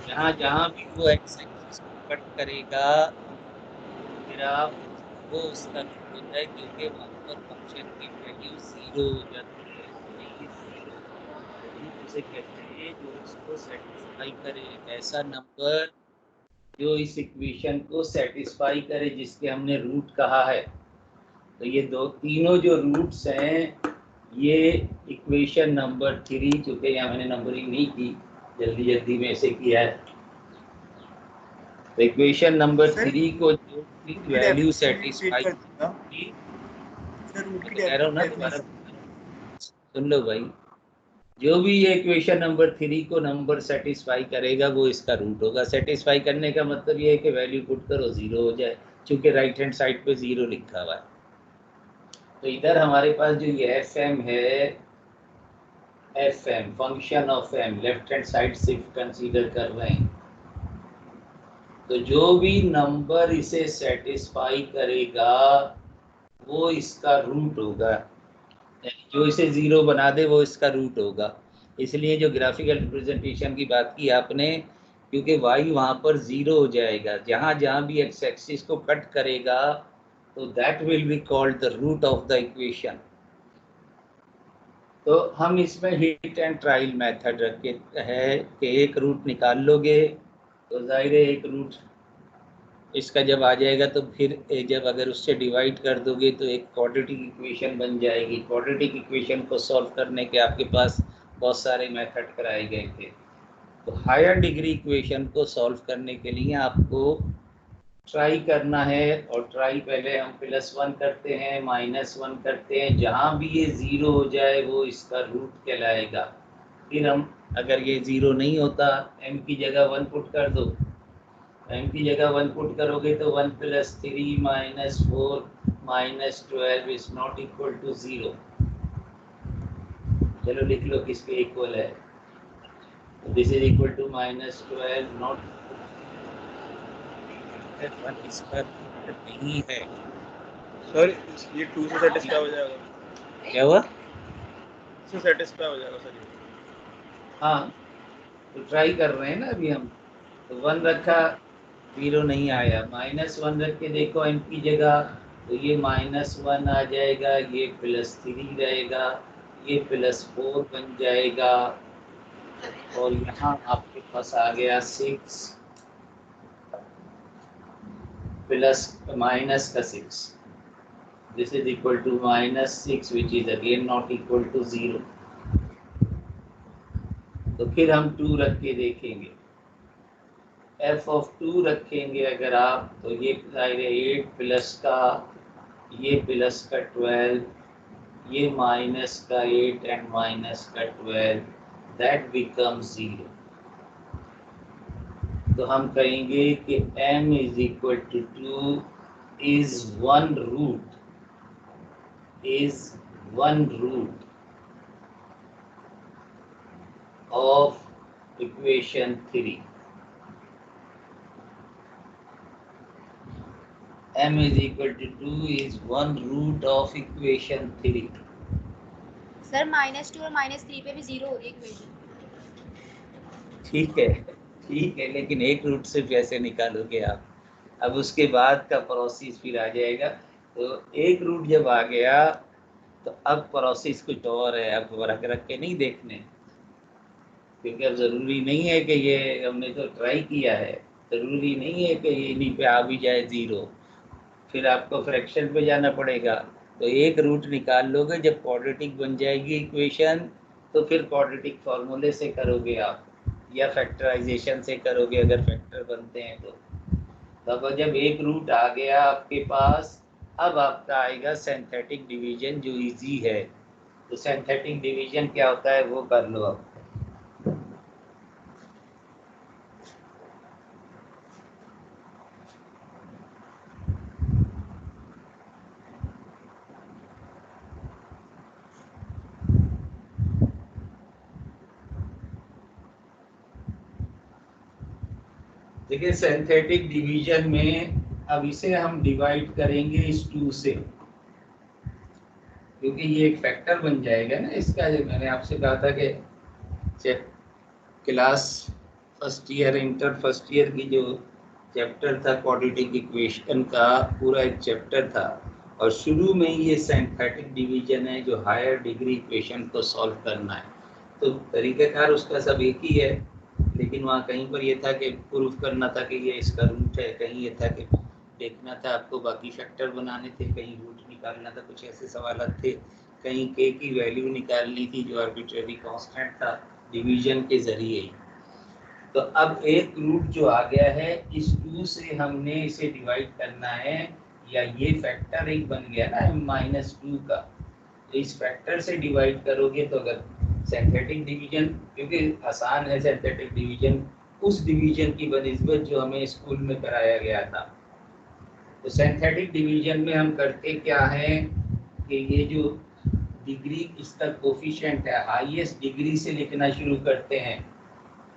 Speaker 1: जहाँ जहाँ भी वो एक्स एक्सिस को कट करेगा ग्राफ, वो उसका रूट होता है, क्योंकि वहां पर फंक्शन की वैल्यू 0 हो जाती है। ये 0 रूट उसे कहते हैं जो इसको सेटिस्फाई करे, ऐसा नंबर जो इस इक्वेशन को सेटिस्फाई करे जिसके हमने रूट कहा है। तो ये तीनों जो रूट्स हैं, ये इक्वेशन नंबर 3, चूंकि यहाँ मैंने नंबरिंग नहीं की, जल्दी जल्दी में ऐसे किया है, तो इक्वेशन नंबर 3 को जो वैल्यू सेटिस्फाई की, तो कह रहा हूँ ना दोबारा सुन लो भाई, जो भी ये इक्वेशन नंबर 3 को नंबर सेटिस्फाई करेगा वो इसका रूट होगा। सेटिस्फाई करने का मतलब ये है कि वैल्यू पुट करो 0 हो जाए, क्योंकि राइट हैंड साइड पे 0 लिखा हुआ है। तो इधर हमारे पास जो ये fm है, fm function of m, left hand side से कंसीडर कर रहे हैं, तो जो भी नंबर इसे सेटिस्फाई करेगा वो इसका रूट होगा, जो इसे 0 बना दे वो इसका रूट होगा। इसलिए जो ग्राफिकल रिप्रेजेंटेशन की बात की आपने, क्योंकि y वहाँ पर 0 हो जाएगा, जहाँ जहाँ भी एक्स एक्सिस को कट करेगा, तो that will be called the root of the equation. तो हम इसमें हिट एंड ट्रायल मेथड रखे है कि एक रूट निकाल लोगे तो जाहिर है एक रूट इसका जब आ जाएगा, तो फिर जब अगर उससे डिवाइड कर दोगे तो एक क्वाड्रेटिक इक्वेशन बन जाएगी। क्वाड्रेटिक इक्वेशन को सॉल्व करने के आपके पास बहुत सारे मेथड कराए गए थे। तो हायर डिग्री इक्वेशन को सॉल्व करने के लिए आपको ट्राई करना है, और ट्राई पहले हम +1 करते हैं, -1 करते हैं, जहाँ भी ये 0 हो जाए वो इसका रूट कहलाएगा। फिर हम अगर ये 0 नहीं होता, m की जगह 1 पुट कर दो, m की जगह 1 पुट करोगे तो 1 + 3 - 4 - 12 इज नॉट इक्वल टू 0। चलो लिख लो किसके इक्वल है, this is equal to -12 not 1 इसका रूट नहीं है।
Speaker 4: सर ये 2 से सेटिस्फाई हो जाएगा,
Speaker 1: क्या हुआ?
Speaker 4: से सेटिस्फाई हो जाएगा सर ये।
Speaker 1: हाँ, तो ट्राई कर रहे हैं ना अभी हम। तो 1 रखा, 0 नहीं आया, -1 रख के देखो m की जगह, तो ये -1 आ जाएगा, ये +3 रहेगा, ये +4 बन जाएगा, और यहाँ आपके पास आ गया 6 प्लस माइनस का 6, this is equal to -6 which is again not equal to 0। तो फिर हम 2 रख के देखेंगे, f ऑफ 2 रखेंगे अगर आप, तो ये 8 प्लस का, ये प्लस का 12, ये माइनस का 8 एंड माइनस का 12, दैट बिकम्स 0। तो हम कहेंगे कि m is equal to 2 is one root of equation 3। m is equal to 2 is one root of equation 3।
Speaker 10: Sir -2 और -3 पे भी 0 हो रही है इक्वेशन।
Speaker 1: ठीक है, लेकिन एक रूट से कैसे निकालोगे आप? अब उसके बाद का प्रोसेस फिर आ जाएगा। तो एक रूट जब आ गया तो अब प्रोसेस कुछ और है, अब रख के नहीं देखने, क्योंकि अब ज़रूरी नहीं है कि ये हमने तो ट्राई किया है, ज़रूरी नहीं है कि ये इन्हीं पे आ भी जाए 0, फिर आपको फ्रैक्शन पे जाना पड़ेगा। तो एक रूट निकाल लोगे, जब क्वाड्रेटिक बन जाएगी इक्वेशन, तो फिर क्वाड्रेटिक फार्मूले से करोगे आप, या फैक्टराइजेशन से करोगे अगर फैक्टर बनते हैं तो। अब जब एक रूट आ गया आपके पास, अब आपका आएगा सिंथेटिक डिवीजन जो इजी है। तो सिंथेटिक डिवीजन क्या होता है वो कर लो आप। देखिए सिंथेटिक डिवीजन में अब इसे हम डिवाइड करेंगे इस 2 से, क्योंकि ये एक फैक्टर बन जाएगा ना इसका। जो मैंने आपसे कहा था कि class first year inter first year की जो चैप्टर था क्वाड्रेटिक इक्वेशन का, पूरा एक चैप्टर था, और शुरू में ये सिंथेटिक डिवीजन है जो हायर डिग्री इक्वेशन को सॉल्व करना है। तो तरीक़ाकार उसका सब एक ही है, लेकिन वहाँ कहीं पर ये था कि प्रूफ करना था कि ये इसका रूट है, कहीं ये था कि देखना था आपको बाकी फैक्टर बनाने थे, कहीं रूट निकालना था, कुछ ऐसे सवाल थे, कहीं के की वैल्यू निकालनी थी जो आर्बिट्रेरी कांस्टेंट था डिवीजन के ज़रिए। तो अब एक रूट जो आ गया है, इस 2 से हमने इसे डिवाइड करना है, या ये फैक्टर एक बन गया ना -2 का, तो इस फैक्टर से डिवाइड करोगे तो अगर सिंथेटिक डिवीजन, क्योंकि आसान है सिंथेटिक डिवीजन उस डिवीजन की बनिस्बत जो हमें स्कूल में कराया गया था। तो सिंथेटिक डिवीजन में हम करते क्या है कि ये जो डिग्री इसका कोफिशिएंट है, हाईएस्ट डिग्री से लिखना शुरू करते हैं,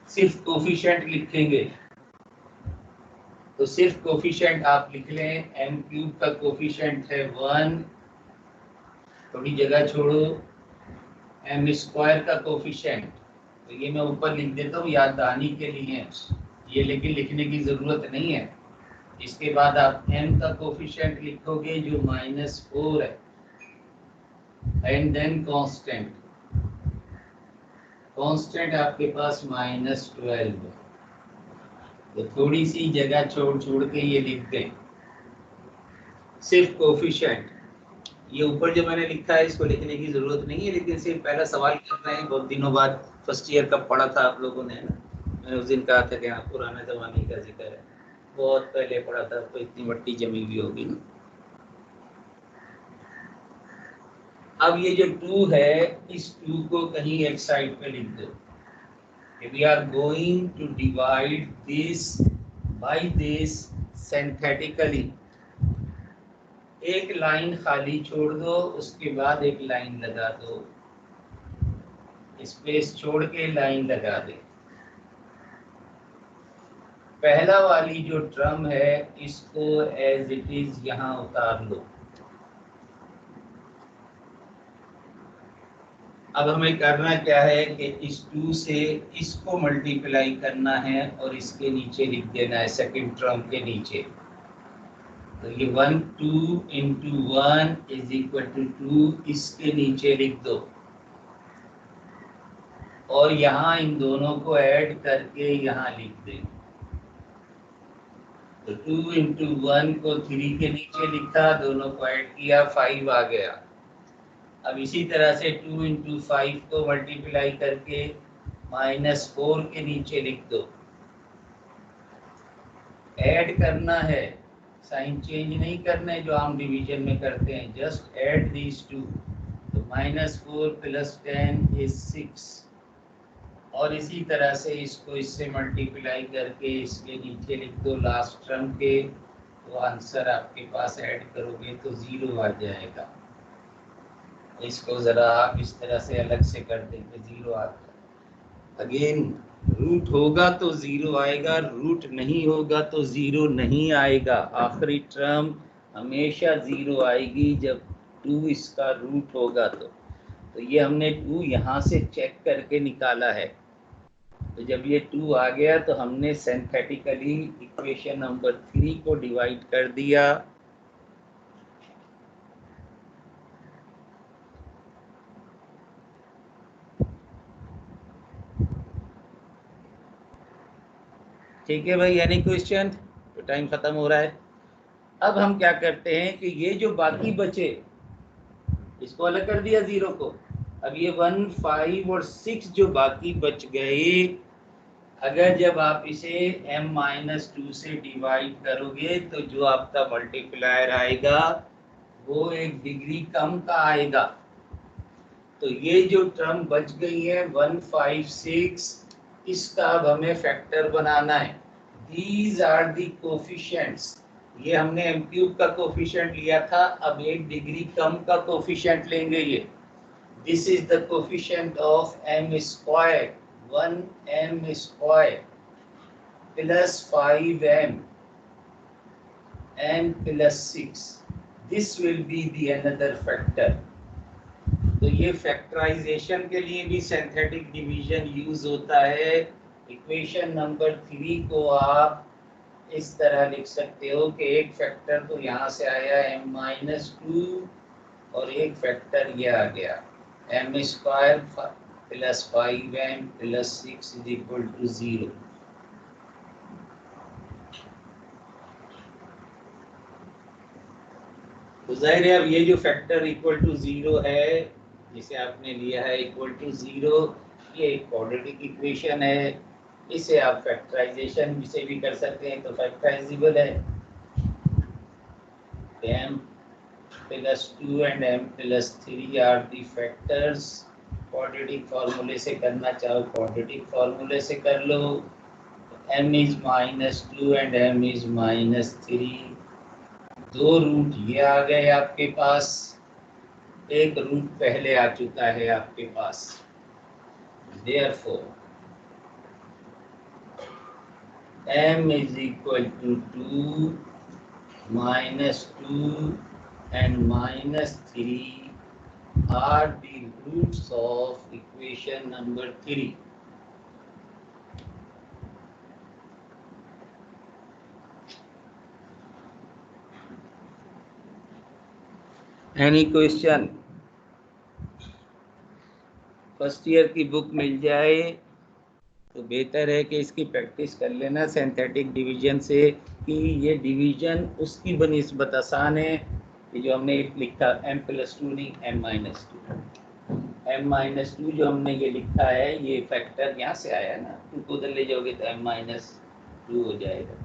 Speaker 1: सिर्फ कोफिशिएंट लिखेंगे। तो सिर्फ कोफिशिएंट आप लिख लें, m³ का कोफिशिएंट है 1, थोड़ी जगह छोड़ो, m² का कोफिशिएंट, तो ये मैं ऊपर लिख देता हूँ याद दहानी के लिए, ये लेकिन लिखने की ज़रूरत नहीं है। इसके बाद आप m का कोफिशिएंट लिखोगे जो -4 है, एंड देन कांस्टेंट, कांस्टेंट आपके पास -12 है। तो थोड़ी सी जगह छोड़ के ये लिख दें, सिर्फ कोफिशिएंट। ये ऊपर जो मैंने लिखा है इसको लिखने की जरूरत नहीं है, लेकिन सिर्फ पहला सवाल कर रहे हैं। बहुत दिनों बाद फर्स्ट ईयर का पढ़ा था आप लोगों ने ना, मैंने उस दिन कहा था कि हाँ पुराने जमाने का जिक्र है, बहुत पहले पढ़ा था, तो इतनी मट्टी जमी हुई होगी ना। अब ये जो 2 है, इस 2 को कहीं एक साइड पे लिख दो। We are going to divide this by this synthetically। एक लाइन खाली छोड़ दो, उसके बाद एक लाइन लगा दो, स्पेस छोड़ के लाइन लगा दे। पहला वाली जो टर्म है इसको एज इट इज यहाँ उतार लो। अब हमें करना क्या है कि इस 2 से इसको मल्टीप्लाई करना है और इसके नीचे लिख देना है सेकंड टर्म के नीचे। तो ये 1 2 × 1 = 2, इसके नीचे लिख दो, और यहाँ इन दोनों को ऐड करके यहाँ लिख दें। तो 2 × 1 को 3 के नीचे लिखा, दोनों को ऐड किया, 5 आ गया। अब इसी तरह से 2 × 5 को मल्टीप्लाई करके -4 के नीचे लिख दो, ऐड करना है, साइन चेंज नहीं करना है जो आम डिवीजन में करते हैं, जस्ट ऐड दीज 2। तो -4 + 10 = 6, और इसी तरह से इसको इससे मल्टीप्लाई करके इसके नीचे लिख दो लास्ट टर्म के, तो आंसर आपके पास ऐड करोगे तो 0 आ जाएगा। इसको ज़रा आप इस तरह से अलग से कर देंगे, 0 आता। अगेन रूट होगा तो 0 आएगा, रूट नहीं होगा तो 0 नहीं आएगा। आखिरी टर्म हमेशा 0 आएगी जब 2 इसका रूट होगा। तो ये हमने 2 यहाँ से चेक करके निकाला है। तो जब ये 2 आ गया तो हमने सिंथेटिकली इक्वेशन नंबर 3 को डिवाइड कर दिया। ठीक है भाई, एनी क्वेश्चन? तो टाइम खत्म हो रहा है। अब हम क्या करते हैं कि ये जो बाकी बचे इसको अलग कर दिया 0 को। अब ये 1 5 और 6 जो बाकी बच गए, अगर जब आप इसे m-2 से डिवाइड करोगे तो जो आपका मल्टीप्लायर आएगा वो एक डिग्री कम का आएगा। तो ये जो टर्म बच गई है 1 5 6, इसका अब हमें फैक्टर बनाना है। These are the coefficients। ये हमने m³ का कोफिशिएंट लिया था, अब एक डिग्री कम का कोफिशिएंट लेंगे ये। This is the coefficient of m², 1m²। plus 5m and plus 6. This will be the another factor. तो ये फैक्टराइजेशन के लिए भी सिंथेटिक डिवीजन यूज होता है। इक्वेशन नंबर 3 को आप इस तरह लिख सकते हो कि एक फैक्टर तो यहाँ से आया m-2 और एक फैक्टर ये आ गया m² plus 5m plus 6 is equal to 0। तो जाहिर है अब ये जो फैक्टर इक्वल टू 0 है जिसे आपने लिया है इक्वल टू 0, ये एक क्वाड्रेटिक इक्वेशन है। इसे आप फैक्टराइजेशन से भी कर सकते हैं तो फैक्टराइजेबल है। m plus 2 and m plus 3 are the factors. Quadratic फार्मूले से करना चाहो क्वाड्रेटिक फार्मूले से कर लो। m is -2 and m is -3। दो रूट ये आ गए आपके पास, एक रूट पहले आ चुका है आपके पास। Therefore, m is equal to 2, -2 and -3 are the roots of equation number 3. Any question? First year की बुक मिल जाए तो बेहतर है कि इसकी प्रैक्टिस कर लेना सिंथेटिक डिवीजन से कि ये डिवीजन उसकी बनिस्बत आसान है कि जो हमने लिखा m+2 नहीं m-2। m-2 जो हमने ये लिखा है ये फैक्टर यहाँ से आया है ना, 2 को उधर ले जाओगे तो m-2 हो जाएगा।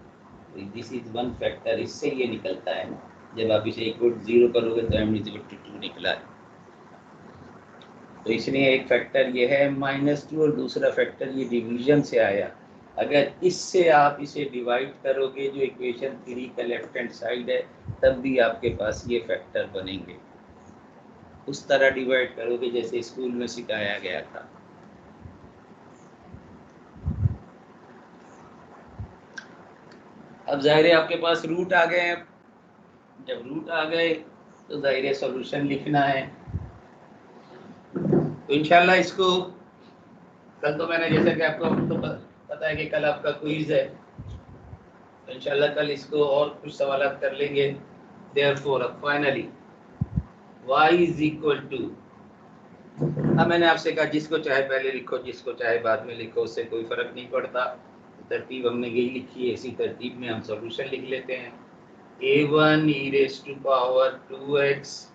Speaker 1: दिस इज वन फैक्टर, इससे ये निकलता है ना। जब आप इसे इक्वल 0 करोगे तो m=2 निकला है। तो इसलिए एक फैक्टर ये है m-2 और दूसरा फैक्टर ये डिवीजन से आया। अगर इससे आप इसे डिवाइड करोगे जो इक्वेशन 3 का लेफ्ट हैंड साइड है तब भी आपके पास ये फैक्टर बनेंगे। उस तरह डिवाइड करोगे जैसे स्कूल में सिखाया गया था। अब जाहिर है आपके पास रूट आ गए हैं। जब रूट आ गए तो जाहिर है सॉल्यूशन लिखना है। तो इंशाल्लाह इसको कल तो मैंने जैसे कि आपको तो पता है कि कल आपका क्विज है, तो इंशाल्लाह कल इसको और कुछ सवाल कर लेंगे। Therefore finally y is equal to, अब मैंने आपसे कहा जिसको चाहे पहले लिखो जिसको चाहे बाद में लिखो, उससे कोई फर्क नहीं पड़ता। तरतीब हमने यही लिखी है, इसी तरतीब में हम सॉल्यूशन लिख लेते हैं। a1 e⁻²2x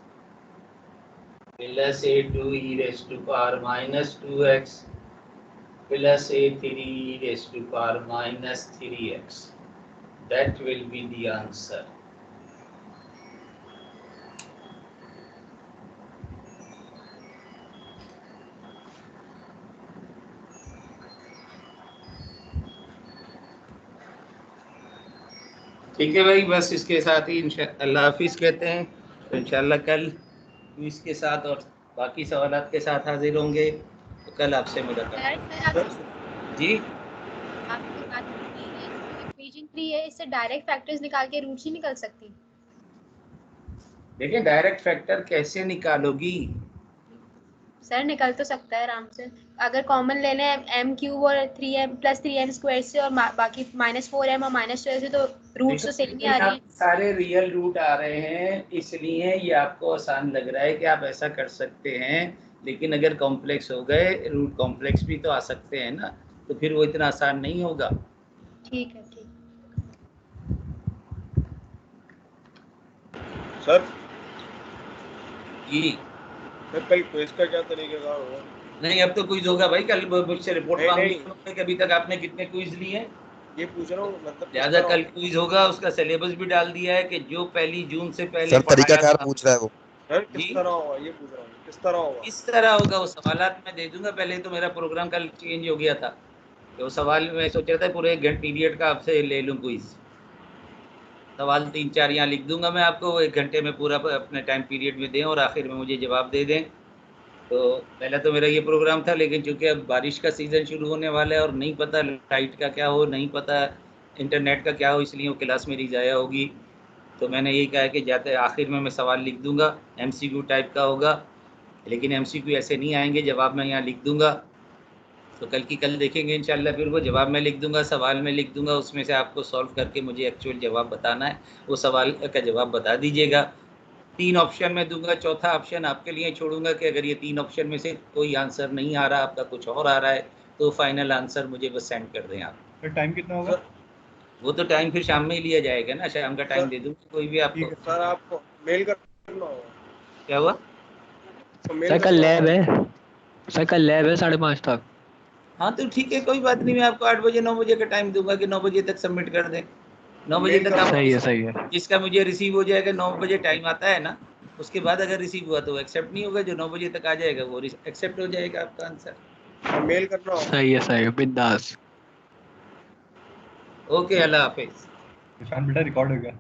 Speaker 1: plus a2 e⁻²-2x plus a3 e⁻−3x. That will be the answer. ठीक है भाई, बस इसके साथ ही अल्लाह हाफिज़ कहते हैं। तो इंशाल्लाह कल क्विज़ के साथ और बाकी सवालात के साथ हाजिर होंगे। तो कल आपसे मुलाकात। जी
Speaker 10: आपकी बात इक्वेशन 3 है, इससे डायरेक्ट फैक्टर्स निकाल के रूट्स ही निकल सकती।
Speaker 1: देखिए डायरेक्ट फैक्टर कैसे निकालोगी?
Speaker 10: सर निकल तो सकता है आराम से, अगर कॉमन लेने हैं m³ और 3m + 3m² से और बाकी -4m और -12 से, तो रूट्स तो सेम ही आ रही है।
Speaker 1: सारे रियल रूट आ रहे हैं, इसलिए ये आपको आसान लग रहा है कि आप ऐसा कर सकते हैं। लेकिन अगर कॉम्प्लेक्स हो गए, रूट कॉम्प्लेक्स भी तो आ सकते हैं ना, तो फिर वो इतना आसान नहीं होगा।
Speaker 10: ठीक है, ठीक।
Speaker 11: सर
Speaker 1: जी
Speaker 11: सर कल क्विज का क्या तरीका होगा?
Speaker 1: नहीं, अब तो क्विज होगा भाई। कल मुझसे रिपोर्ट मांगी कि अभी तक आपने कितने क्विज लिए हैं,
Speaker 11: ये पूछ रहा हूँ। मतलब
Speaker 1: लिहाजा कल क्विज होगा। उसका सिलेबस भी डाल दिया है कि जो 1 जून से पहले
Speaker 5: सर तरीकाकार पूछ रहा है वो।
Speaker 11: सर किस तरह होगा ये पूछ रहा हूँ, किस तरह होगा?
Speaker 1: किस तरह होगा वो सवालात मैं दे दूंगा। पहले तो मेरा प्रोग्राम कल चेंज हो गया था, तो सवाल मैं सोच रहा था पूरे 1 घंटे पीरियड का आपसे ले लूँ क्विज। सवाल 3-4 यहाँ लिख दूंगा मैं आपको, 1 घंटे में पूरा अपने टाइम पीरियड में दें और आखिर में मुझे जवाब दे दें। तो पहले तो मेरा ये प्रोग्राम था, लेकिन चूंकि अब बारिश का सीज़न शुरू होने वाला है और नहीं पता लाइट का क्या हो, नहीं पता इंटरनेट का क्या हो, इसलिए वो क्लास मेरी ज़ाया होगी। तो मैंने यही कहा कि जाते आखिर में मैं सवाल लिख दूंगा, MCQ टाइप का होगा, लेकिन MCQ ऐसे नहीं आएंगे, जवाब मैं यहाँ लिख दूंगा। तो कल की कल देखेंगे इंशाल्लाह, फिर वो जवाब में लिख दूंगा, सवाल में लिख दूंगा, उसमें से आपको सॉल्व करके मुझे एक्चुअल जवाब बताना है, वो सवाल का जवाब बता दीजिएगा। 3 ऑप्शन में दूंगा, चौथा ऑप्शन आपके लिए छोड़ूंगा कि अगर ये 3 ऑप्शन में से कोई आंसर नहीं आ रहा, आपका कुछ और आ रहा है, तो फाइनल आंसर मुझे बस सेंड कर दें आप।
Speaker 11: तो टाइम कितना होगा?
Speaker 1: वो तो टाइम फिर शाम में ही लिया जाएगा ना, शाम का टाइम दे दूंगा कोई भी आपको।
Speaker 12: सर आपको मेल करना होगा।
Speaker 1: क्या हुआ?
Speaker 3: सर कल लैब है, सर कल लैब है 5:30 तक।
Speaker 1: हाँ तो ठीक है, कोई बात नहीं, मैं आपको 8 बजे 9 बजे का टाइम दूंगा कि 9 बजे तक सबमिट कर दें। 9 बजे तक आप,
Speaker 3: सही है।
Speaker 1: जिसका मुझे रिसीव हो जाएगा 9 बजे टाइम आता है ना, उसके बाद अगर रिसीव हुआ तो एक्सेप्ट नहीं होगा, जो 9 बजे तक आ जाएगा वो एक्सेप्ट हो जाएगा आपका आंसर।
Speaker 12: मेल करना होगा।
Speaker 3: सही है बिंदास।
Speaker 1: ओके, अल्लाह हाफिज।
Speaker 11: निशान बेटा रिकॉर्ड हो गया।